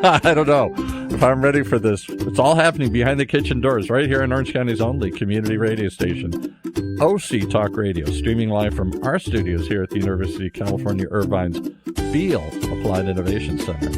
Speaker 1: I don't know if I'm ready for this. It's all happening behind the kitchen doors right here in Orange County's only community radio station, OC Talk Radio, streaming live from our studios here at the University of California, Irvine's Beale Applied Innovation Center.